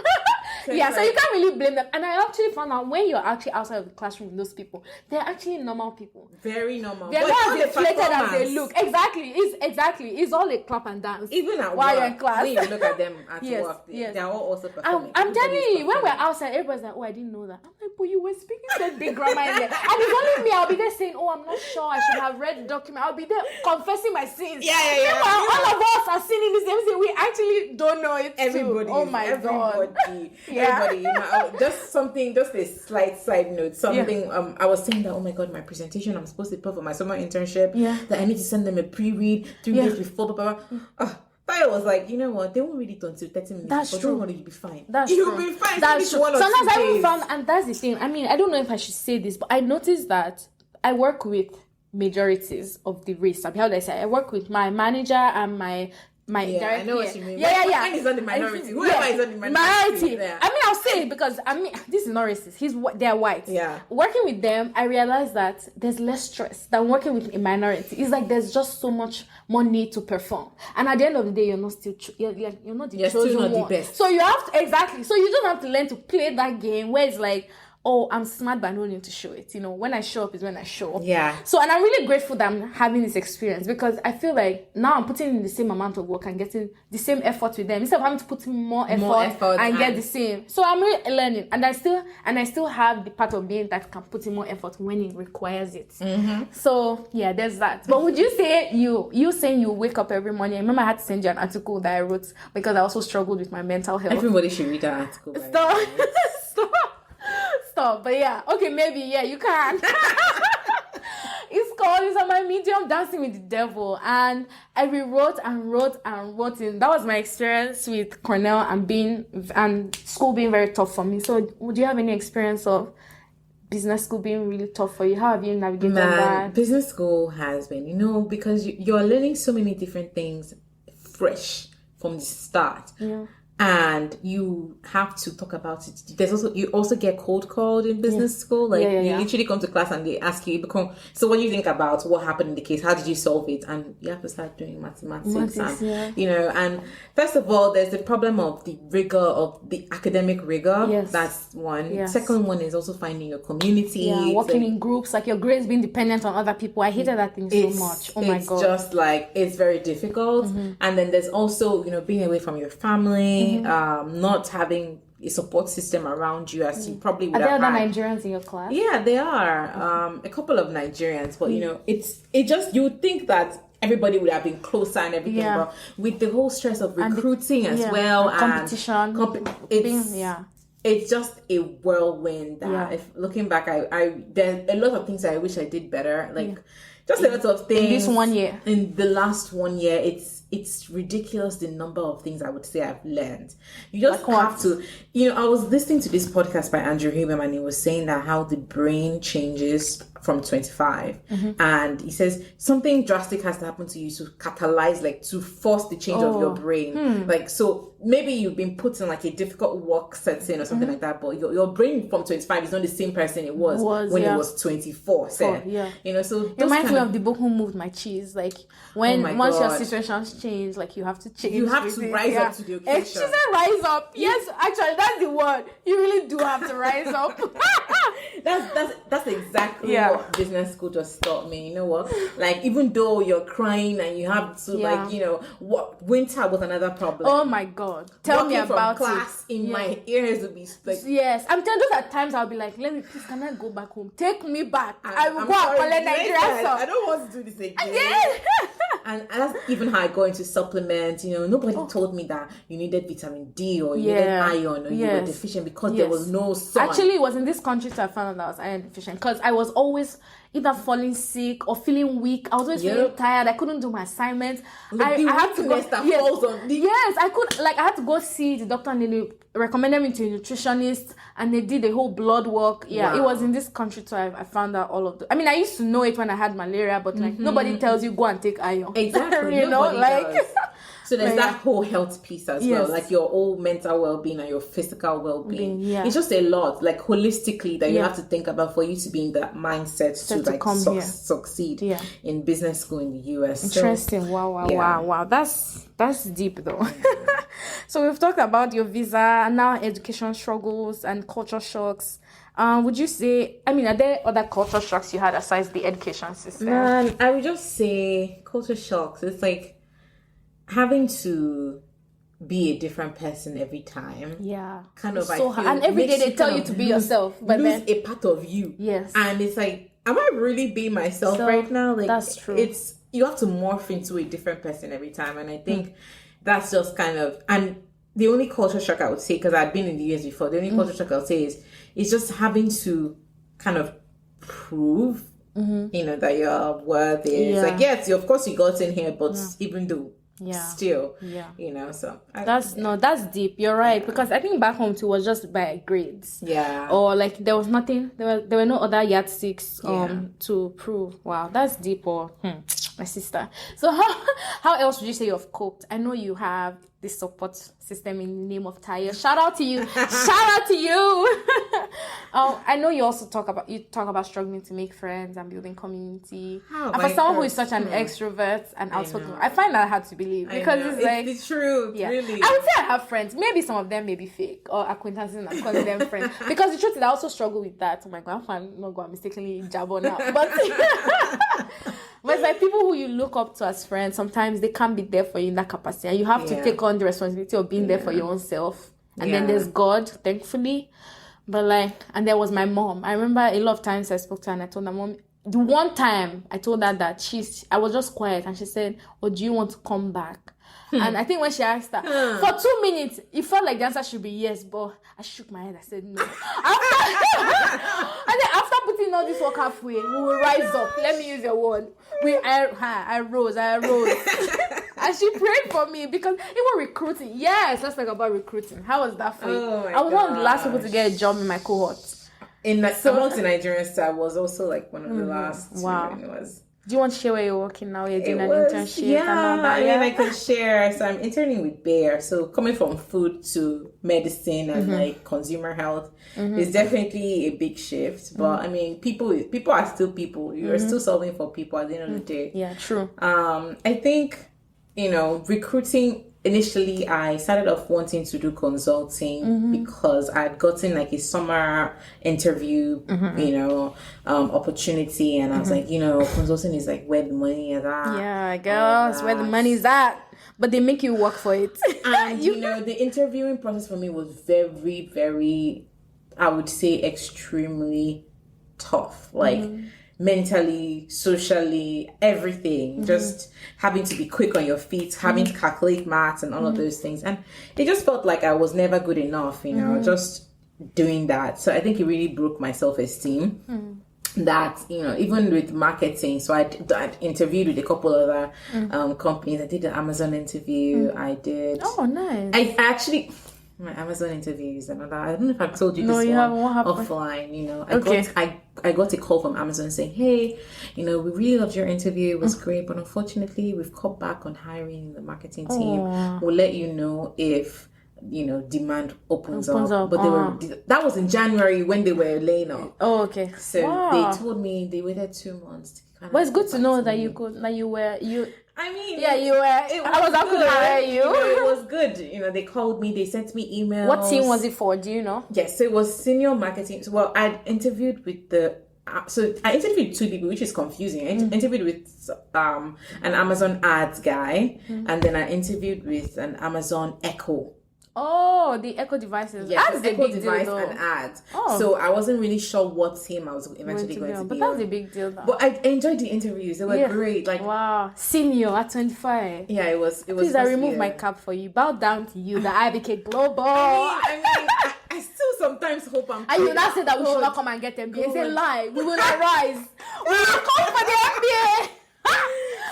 Yeah, so you can't really blame them. And I actually found out when you're actually outside of the classroom with those people, they're actually normal people. Very normal. They're not as inflated as they look. Exactly. It's all a clap and dance. Even at while work, you're in class. when you look at them at work, they're all also performing. I'm telling you, when we're outside, everybody's like, oh, I didn't know that. I'm like, but you were speaking that big grammar in there. And it's only me. I'll be there saying, oh, I'm not sure. I should have read the document. I'll be there confessing my sins. Yeah. All of us are sinning the same thing. We actually don't know it. Everybody. Oh my God. Everybody. Just a slight side note. I was saying that, oh my God, my presentation I'm supposed to put for my summer internship, that I need to send them a pre-read 3 days before, Tayo was like, you know what? They won't read it until 30 minutes. That's true. You'll be fine. You'll be fine. That's true. Sometimes I even found, and that's the thing. I mean, I don't know if I should say this, but I noticed that I work with majorities of the race. How do I say? I work with my manager and my direct. I know what you mean. Yeah. Mine is not the minority. Whoever is not the minority. Yeah. I mean, I'll say it because this is not racist. They're white. Yeah. Working with them, I realized that there's less stress than working with a minority. It's like there's just so much more need to perform, and at the end of the day, you're not still you're not the chosen still not one. the best. So you have to So you just have to learn to play that game where it's like, oh, I'm smart, but I don't need to show it. When I show up is when I show up. Yeah. So, and I'm really grateful that I'm having this experience because I feel like now I'm putting in the same amount of work and getting the same effort with them instead of having to put in more effort and get the same. So I'm really learning, and I still have the part of being that can put in more effort when it requires it. Mm-hmm. So yeah, there's that. But would you say you saying you wake up every morning? I remember I had to send you an article that I wrote because I also struggled with my mental health. Everybody should read that article. Stop. But yeah, okay, maybe you can. It's on my Medium, Dancing with the Devil, and I rewrote and wrote in. That was my experience with Cornell and school being very tough for me. So, would you have any experience of business school being really tough for you? How have you navigated that? Business school has been, because you're learning so many different things fresh from the start. Yeah. and you have to talk about it. You also get cold called in business school. Like you literally come to class and they ask you, so what do you think about what happened in the case? How did you solve it? And you have to start doing mathematics and and first of all, there's the problem of the rigor of the academic rigor. Yes. That's one. Yes. Second one is also finding your community. Yeah, working in groups, like your grades being dependent on other people. I hated that thing so much. Oh my God. It's just like, it's very difficult. And then there's also, being away from your family. Not having a support system around you as you probably would have had. Are there other Nigerians in your class? Yeah, there are. A couple of Nigerians, but you would think that everybody would have been closer and everything, but with the whole stress of recruiting as well and competition, it's just a whirlwind that if looking back, there's a lot of things I wish I did better, just a lot of things. In this 1 year. In the last 1 year, it's ridiculous the number of things I would say I've learned. You just have to, I was listening to this podcast by Andrew Huberman and he was saying that how the brain changes from 25 and he says something drastic has to happen to you to catalyze, like to force the change of your brain. Like, so maybe you've been put in like a difficult work setting or something like that, but your brain from 25 is not the same person it was when it was 24. So it reminds me of the book Who Moved My Cheese. Like once your situations change, like you have to change. You have to rise up to the occasion. She said rise up. Yes, actually that's the word. You really do have to rise up. That's exactly what business school just taught me. You know what? Like, even though you're crying and you have to what winter was another problem. Oh my God. Tell me about from class it. In my ears would be like, yes. I'm telling you, at times I'll be like, can I go back home? Take me back. I will go and collect Nigeria. I don't want to do this again. And that's even how I go into supplements. Nobody told me that you needed vitamin D or you needed iron or you were deficient because there was no sun. Actually, it was in this country that I found out I was iron deficient because I was always either falling sick or feeling weak. I was always feeling tired. I couldn't do my assignments. I had to go. I had to go see the doctor and they recommended me to a nutritionist and they did the whole blood work. Yeah, It was in this country too. I found out all of the. I mean, I used to know it when I had malaria, but nobody tells you go and take iron. Exactly. Does. So there's that whole health piece as well, like your whole mental well-being and your physical well-being. It's just a lot, like holistically, that you have to think about for you to be in that mindset to succeed in business school in the US. Interesting. So, wow. That's deep though. So we've talked about your visa, now education struggles and culture shocks. Would you say, are there other culture shocks you had aside the education system? Man, I would just say culture shocks. It's like having to be a different person every time. Yeah. Kind of so hard. And every day they tell you to be yourself. But lose a part of you. Yes. And it's like, am I really being myself right now? Like, that's true. You have to morph into a different person every time. And I think that's just kind of, and the only culture shock I would say, because I'd been in the US before, the only culture shock I would say is just having to kind of prove, that you're worthy. It's like, yes, of course you got in here, but even though still, so that's deep. You're right, because I think back home too was just by grades, or like there was nothing, there were no other yardsticks to prove. Wow, that's deep. Or my sister. So how else would you say you've coped? I know you have this support system in the name of Tayo. Shout out to you. I know you also talk about struggling to make friends and building community. And for someone who is such an extrovert and outspoken, I find that hard to believe because it's like it's true. Really, I would say I have friends. Maybe some of them may be fake or acquaintances, and I'm calling them friends because the truth is I also struggle with that. Oh my God, I'm not going to mistakenly jab on that, but it's like people who you look up to as friends, sometimes they can't be there for you in that capacity. And you have to take on the responsibility of being there for your own self. And then there's God, thankfully. But and there was my mom. I remember a lot of times I spoke to her and I told her, Mom, the one time I told her that I was just quiet and she said, oh, do you want to come back? And I think when she asked her, for 2 minutes, it felt like the answer should be yes, but I shook my head. I said no. And then after putting all this work halfway, we will rise up. Let me use your word. I rose. And she prayed for me because even recruiting. Yes, let's talk about recruiting. How was that for you? I was one of the last people to get a job in my cohort. Amongst the Nigerians, I was also like one of the last. Wow. Do you want to share where you're working now? You're doing an internship and all that. Yeah, I mean, I can share. So I'm interning with Bayer. So coming from food to medicine and like consumer health is definitely a big shift. But I mean, people are still people. You're still solving for people at the end of the day. Yeah, true. I think, recruiting. Initially, I started off wanting to do consulting because I had gotten like a summer interview, opportunity, and I was like, consulting is like where the money is at. Yeah, girls, where the money is at. But they make you work for it. And the interviewing process for me was very, very, I would say, extremely tough. Like. Mentally, socially, everything, just having to be quick on your feet, having to calculate maths and all of those things. And it just felt like I was never good enough, just doing that. So I think it really broke my self-esteem. That, even with marketing, so I'd interviewed with a couple other companies. I did an Amazon interview. I did. Oh, nice. I actually... My Amazon interviews and all that. I don't know if I've told you this one offline. I got a call from Amazon saying, "Hey, we really loved your interview. It was great, but unfortunately, we've cut back on hiring the marketing team. We'll let you know if demand opens up." But that was in January when they were laying off. Oh, okay. So they told me they waited 2 months. But it's good to know that you could, like you were. I mean, yeah, you were. I was happy to hire you. It was good. They called me. They sent me emails. What team was it for? Do you know? Yes, so it was senior marketing. So, I interviewed with I interviewed 2 people, which is confusing. I interviewed with an Amazon ads guy, and then I interviewed with an Amazon Echo. Oh, the Echo devices. Yeah, that's a Echo big device deal, and ads. Oh. So I wasn't really sure what team I was eventually going to be. But that's a big deal, though. But I enjoyed the interviews. They were great. Like, wow, senior at 25. Yeah, it was. Please, I remove my cap for you. Bow down to you. The IBK Global. I still sometimes hope I'm. And you now say that we should not come and get MBA. Say lie. We will not rise. We will come for the MBA.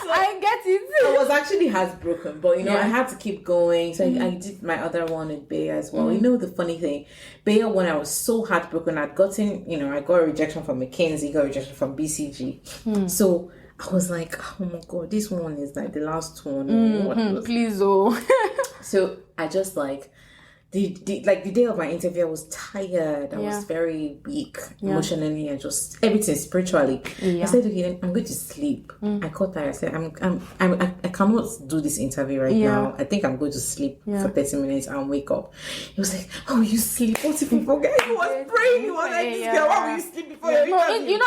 I get it. I was actually heartbroken, but I had to keep going. So I did my other one at Bayer as well. The funny thing, Bayer, when I was so heartbroken, I'd gotten, I got a rejection from McKinsey, got a rejection from BCG. So I was like, oh my god, this one is like the last one. Please, So I just like. The day of my interview, I was tired. I was very weak emotionally and just everything spiritually. I said, okay, I'm going to sleep. I called her. I said, I cannot do this interview right now. I think I'm going to sleep for 30 minutes and wake up. He was like, oh, you sleep? What if you forget? He was praying. He was like, this girl, why will you sleep before your interview?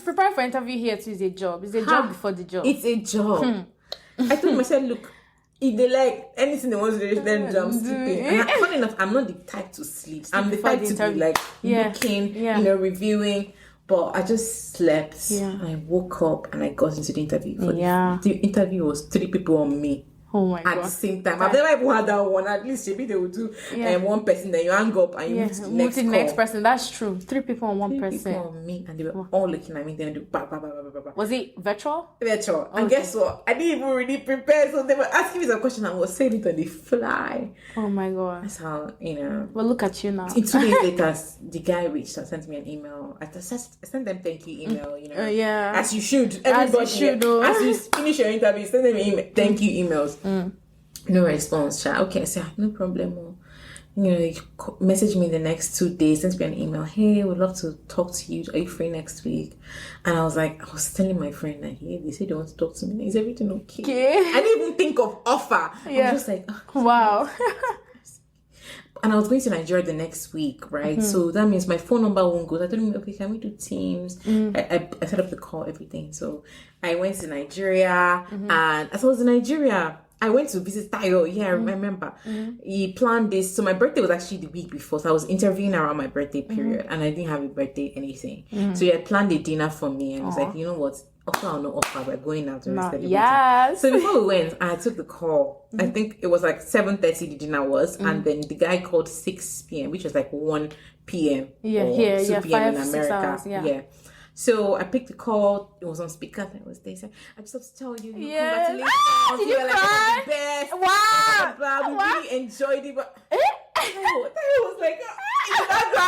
Preparing for interview here too is a job. It's a job before the job. It's a job. I told myself, look, if they like anything they want to do, then I'm sleeping. And funny enough, I'm not the type to sleep. I'm the type to be like looking, reviewing. But I just slept. I woke up and I got into the interview. The interview was 3 people on me. Oh my God. At the same time. I've never even had that one. At least maybe they would do one person, then you hang up and you move to the next person. That's true. 3 people on one person. 3 people on me, and they were all looking at me. Then they do bah, bah, bah, bah, bah, bah. Was it virtual? Virtual. And guess what? I didn't even really prepare. So they were asking me some question and I was saying it on the fly. Oh my God. That's how, Well, look at you now. 2 days later, the guy reached out, sent me an email. I sent them thank you email, As you should. Everybody as you should. As you finish your interview, send them thank you emails. No response, chat. Okay, I said, no problem. You message me the next 2 days, send me an email. Hey, we'd love to talk to you. Are you free next week? And I was telling my friend that, hey, they said they want to talk to me. Is everything okay? I didn't even think of offer. I was just like, wow. And I was going to Nigeria the next week, right? So that means my phone number won't go. I told him, okay, can we do Teams? I set up the call, everything. So I went to Nigeria, and as I was in Nigeria, I went to visit Tayo. Yeah, I remember. He planned this. So my birthday was actually the week before. So I was interviewing around my birthday period. And I didn't have a birthday anything. So he had planned a dinner for me. And he was like, you know what? Offer or no offer, we're going out to celebrate. Yes. So before we went, I took the call. I think it was like 7:30 the dinner was. And then the guy called 6 p.m., which was like 1 p.m. Yeah, or here. 2 p.m. in 5, 6 America. hours, yeah. So I picked the call. It was on speaker. And it was they said, I just have to tell you, congratulations. Did you cry? The best. Wow. Blah, blah, blah. We really enjoyed it. But I was like, in the background, I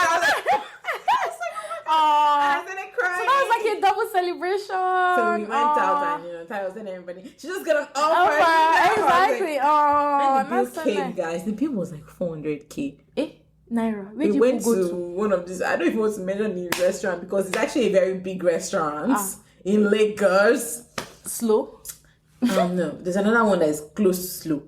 was like, oh. and then I cried. So that was like a double celebration. So we went out and Ty was telling everybody, she just got an offer. Exactly. And the bill that's so came, nice. guys. The bill was like 400k. Naira. Where We did you went go to to? one of these. I don't even want to mention the restaurant because it's actually a very big restaurant in Lagos. Slow. No, there's another one that is close to Slow.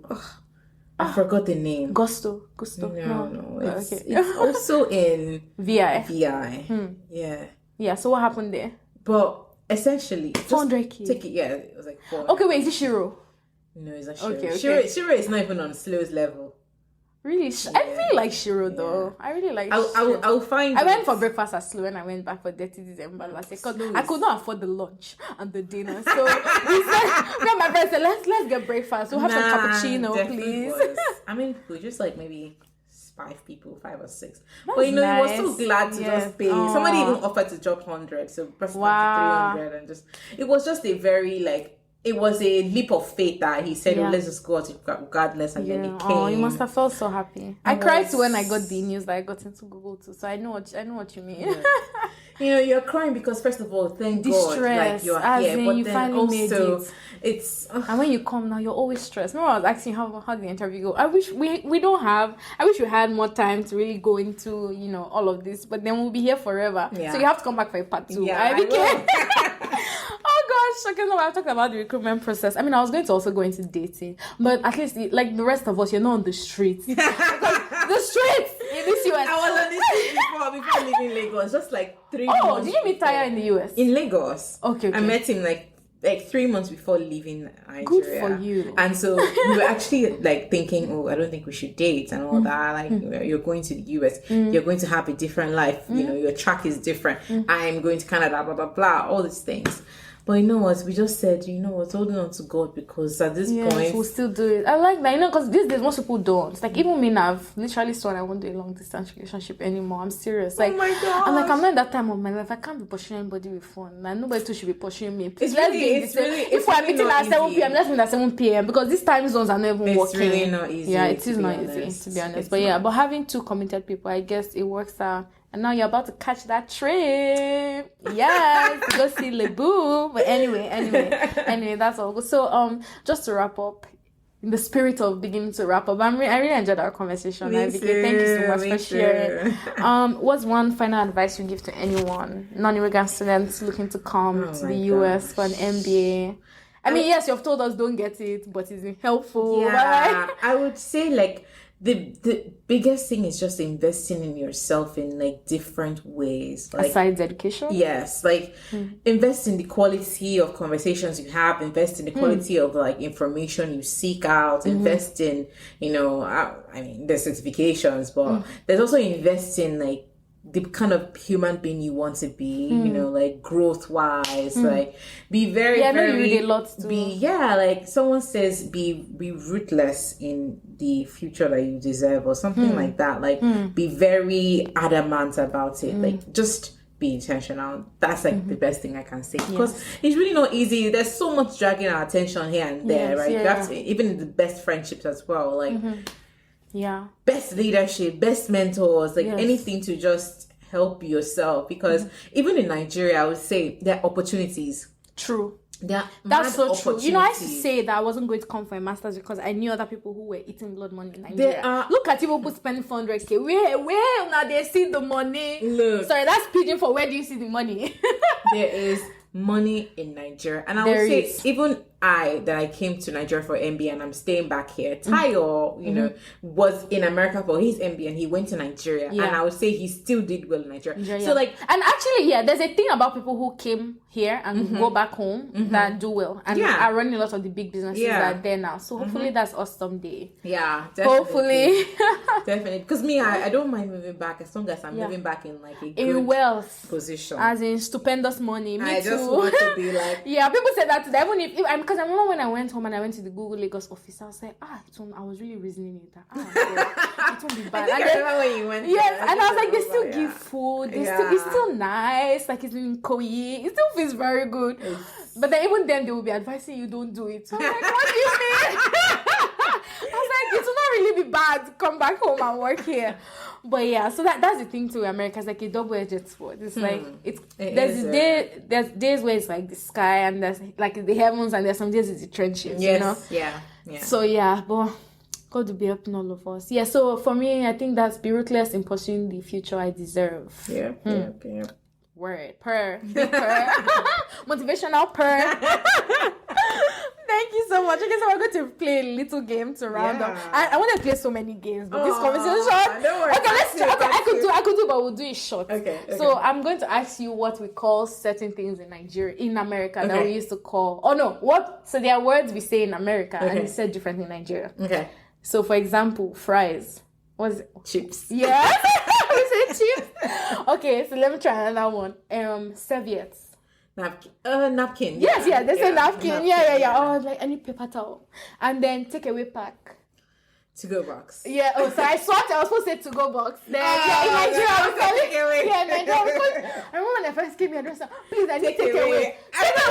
I forgot the name. Gusto. No. It's, Okay. it's also in VI. Yeah. Yeah. So what happened there? But essentially, 400k. Take it. Yeah, it was like 400. Okay, wait. Is it Shiro? No, it's not Shiro. Okay. Shiro is not even on Slow's level. Really? I really like Shiro though. I really like Shiro. I'll find I went for breakfast at Slow and I went back for 30 December last year because I could not afford the lunch and the dinner. So we said, me and my friend said, let's get breakfast. We'll have some cappuccino, please. I mean, we just like maybe 5 people, 5 or 6. That's But nice. we were so glad to just pay. Somebody even offered to drop 100, so press to 300 and just. It was just a very it was a leap of faith that he said, let's just go out regardless, and then it came. Oh, you must have felt so happy. I cried when I got the news that I got into Google too, so I know what you mean. Yeah. You're crying because first of all, thank God, like you're here, but you then finally also made it. It's and when you come now, you're always stressed. Remember, I was asking how the interview go. I wish we don't have. I wish we had more time to really go into all of this, but then we'll be here forever. Yeah. So you have to come back for a part 2. Yeah, Oh gosh, okay, no, I've talked about the recruitment process. I mean, I was going to also go into dating, but at least like the rest of us, you're not on the streets. Because the streets in this US. I was on the street before leaving Lagos, just like 3 months. Oh, did you meet Taya in the US? In Lagos. Okay. I met him like 3 months before leaving Nigeria. Good for you. And so we were actually like thinking, I don't think we should date and all that. Like you're going to the US, you're going to have a different life. Your track is different. I'm going to Canada, blah blah blah, all these things. But you know what? We just said, holding on to God because at this point we'll still do it. I like that, because these days most people don't. Like even me now, I've literally sworn I won't do a long distance relationship anymore. I'm serious. Like, oh my God. I'm like, I'm not in that time of my life. I can't be pursuing anybody with phone. And nobody too should be pursuing me. Please, if we're meeting at 7 p.m., let's meet at 7 p.m. because these time zones are not even working. It's really not easy. Yeah, it is not easy to be honest. But having 2 committed people, I guess it works out. And now you're about to catch that trip. Yes, to go see Lebu. But anyway, that's all good. So just to wrap up, in the spirit of beginning to wrap up, I really enjoyed our conversation. Thank you so much for sharing. What's one final advice you give to anyone, non-immigrant students looking to come to the US for an MBA? I mean, yes, you've told us don't get it, but is it helpful? Yeah, I would say the biggest thing is just investing in yourself in different ways. Besides education? Yes, invest in the quality of conversations you have, invest in the quality of information you seek out, invest in, there's certifications, but there's also invest in the kind of human being you want to be, growth wise, be very, very, you read a lot too. Someone says, be ruthless in the future that you deserve or something like that. Be very adamant about it. Just be intentional. That's the best thing I can say, because it's really not easy. There's so much dragging our attention here and there, right? That's even in the best friendships as well, best leadership, best mentors, anything to just help yourself, because even in Nigeria, I would say there are opportunities. True. That's so true. I used to say that I wasn't going to come for a master's because I knew other people who were eating blood money in Nigeria. Look at people spending 400k. Where now they see the money? Look. Sorry, that's pidgin for where do you see the money? There is money in Nigeria, and I would say even I came to Nigeria for MBA and I'm staying back here. Tayo, was in America for his MBA and he went to Nigeria, and I would say he still did well in Nigeria. So and actually, there's a thing about people who came here and go back home that do well and are running a lot of the big businesses that are there now. So hopefully that's us someday. Yeah, definitely. Hopefully. Definitely. Because me, I don't mind moving back as long as I'm moving back in a good wealth position. As in stupendous money. Me too. Just want to be people say that today. Even if because I remember when I went home and I went to the Google Lagos office, I was like, I was really reasoning it. It won't be bad. I remember when you went. Yes, and I was like, they still give food. It's still nice. It's in Koyi. It still feels very good. But then even then, they will be advising you don't do it. So I'm like, what do you mean? I was like, it will not really be bad. Come back home and work here. But yeah, so that's the thing too. America's like a double-edged sword. It's like there's days where it's like the sky and there's like the heavens, and there's some days it's the trenches. Yes. You know? Yeah. So yeah, but God will be helping all of us. Yeah. So for me, I think that's be ruthless in pursuing the future I deserve. Yeah. Word. Purr. Big purr. Motivational purr. Thank you so much. Okay, so we're going to play a little game to round up. I want to play so many games, but this conversation. Don't worry. Okay, let's try. Okay, I could do, but we'll do it short. Okay. So I'm going to ask you what we call certain things in Nigeria, in America, that we used to call. Oh no, what? So there are words we say in America and it's said differently in Nigeria. Okay. So for example, fries. What's it? Chips. Yeah. We say chips. Okay, so let me try another one. Serviettes. Napkin. Yes, they say napkin. Yeah. Oh, like any paper towel. And then takeaway pack. To-go box. Yeah. Oh, so I thought I was supposed to say to-go box. Then in Nigeria, I was calling. Yeah, in Nigeria, I was calling. I remember when I first came here, I was like, please, I need takeaway. And then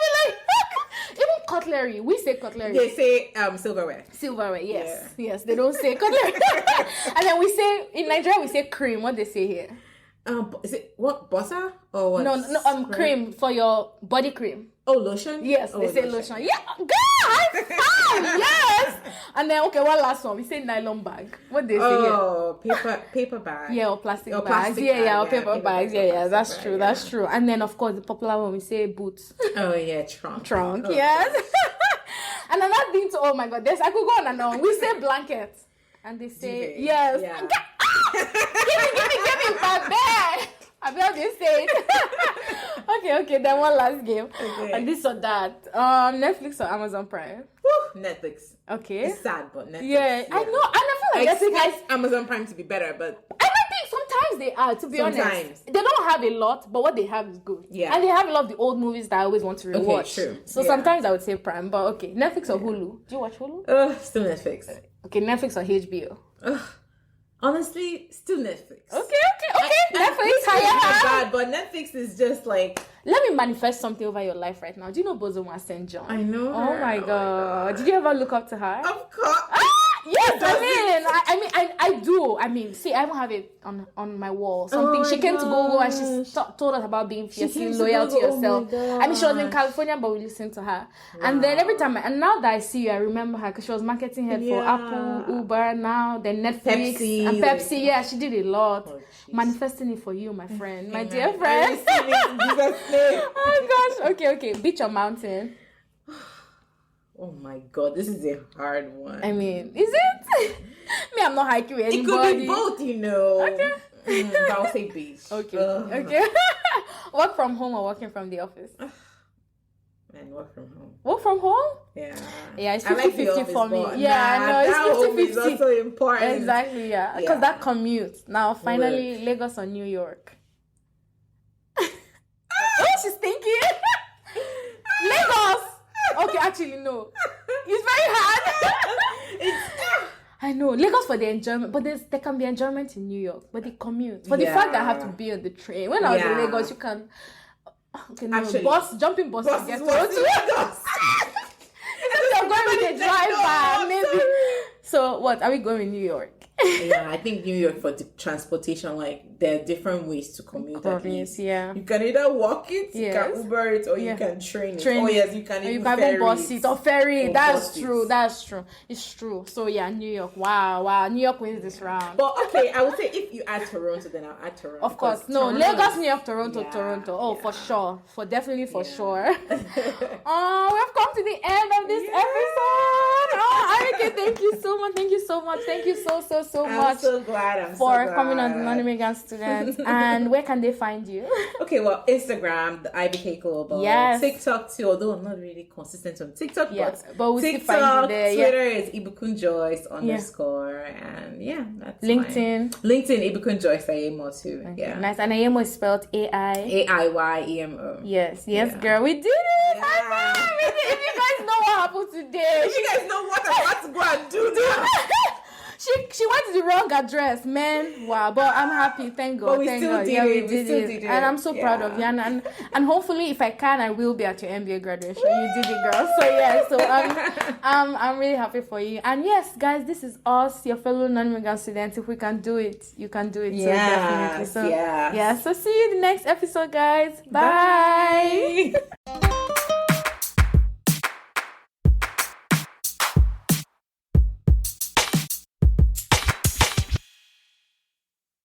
we're like, even cutlery. We say cutlery. They say silverware. Silverware, yes. Yeah. Yes, they don't say cutlery. And then we say, in Nigeria, we say cream. What they say here? Is it what, butter or what? No, cream for your body cream. Oh, lotion? Yes, they say lotion. Yeah, girl, high five. Yes. And then one last one. We say nylon bag. What they say here? Oh, paper bag. Yeah, or plastic bags. Or paper bags. Yeah, that's true. That's true. And then of course the popular one we say boots. Oh yeah, trunk. Oh, yes. And another thing to, oh my God, I could go on and on. We say blanket, and they say yes. Yeah. Give me my bag. I feel this say it. Okay, then one last game. Okay. And this or that. Netflix or Amazon Prime? Woo, Netflix. Okay. It's sad, but Netflix. Yeah, I know. And I feel like Netflix has Amazon Prime to be better, but I don't think sometimes they are, to be honest. They don't have a lot, but what they have is good. Yeah. And they have a lot of the old movies that I always want to rewatch. Okay, true. So sometimes I would say Prime, but okay. Netflix or Hulu? Do you watch Hulu? Still Netflix. Okay, Netflix or HBO? Honestly, still Netflix. Okay. Netflix, bad, but Netflix is just like. Let me manifest something over your life right now. Do you know Bozoma St. John? I know her. Oh my God. Did you ever look up to her? Of course. Yes, I do. I mean, see, I don't have it on my wall. She came to Google and she told us about being fiercely loyal to yourself. I mean, she was in California, but we listened to her. Wow. And then every time, and now that I see you, I remember her because she was marketing head for Apple, Uber, now then Netflix, Pepsi. Yeah, she did a lot. Manifesting it for you, my friend, my dear friend. Oh gosh. Okay. Beach or mountain? Oh my God, this is a hard one. I mean, is it? Me, I'm not hiking with anybody. It could be both, you know. Okay. But I'll say beach. Okay. Work from home or working from the office? Man, work from home. Work from home? Yeah. Yeah, it's 50-50 for me. Yeah, I know, it's 50-50. It's also important. Exactly, yeah. Because that commute. Now, finally, Lagos or New York? Oh, she's thinking. Lagos! Okay, actually, no. It's very hard. I know. Lagos for the enjoyment, but there can be enjoyment in New York. But the commute. For the fact that I have to be on the train. When I was in Lagos, you can... Okay, no. Actually, jumping bus to get to Lagos. Except you're going with a driver, maybe. So, what? Are we going in New York? Yeah, I think New York for the transportation, like there are different ways to commute. Yeah, you can either walk it, you can Uber it, or you can train it. Oh yes, you can even ferry bus it or ferry. That's true. It's true. So yeah, New York. Wow. New York wins this round. But okay, I would say if you add Toronto, then I'll add Toronto. Of course, no, Lagos, New York, Toronto. Oh, for sure, definitely for sure. Oh, we've come to the end of this episode. Oh, Arike, thank you so much. Thank you so much. I'm so glad for coming on the Non-Immigrant Students. And where can they find you? Okay, well, Instagram, the IBK Global. Yes. TikTok too, although I'm not really consistent on TikTok, but we'll TikTok, find you there. Twitter is Ibukun Joyce _, and that's LinkedIn. Ibukun Joyce Ayemo too. Okay, yeah. Nice. And Ayemo is spelled AIYEMO. Yes, girl, we did it. Yeah. If you guys know what happened today, if you guys know what I'm about to go and do now. She went to the wrong address, man. Wow, but I'm happy. Thank God. But we Thank still God. did Yeah, it. we did it. And I'm so proud of you. And hopefully, if I can, I will be at your MBA graduation. You did it, girl. So yeah. So I'm really happy for you. And yes, guys, this is us, your fellow non-immigrant students. If we can do it, you can do it. So definitely. So yeah. So see you in the next episode, guys. Bye.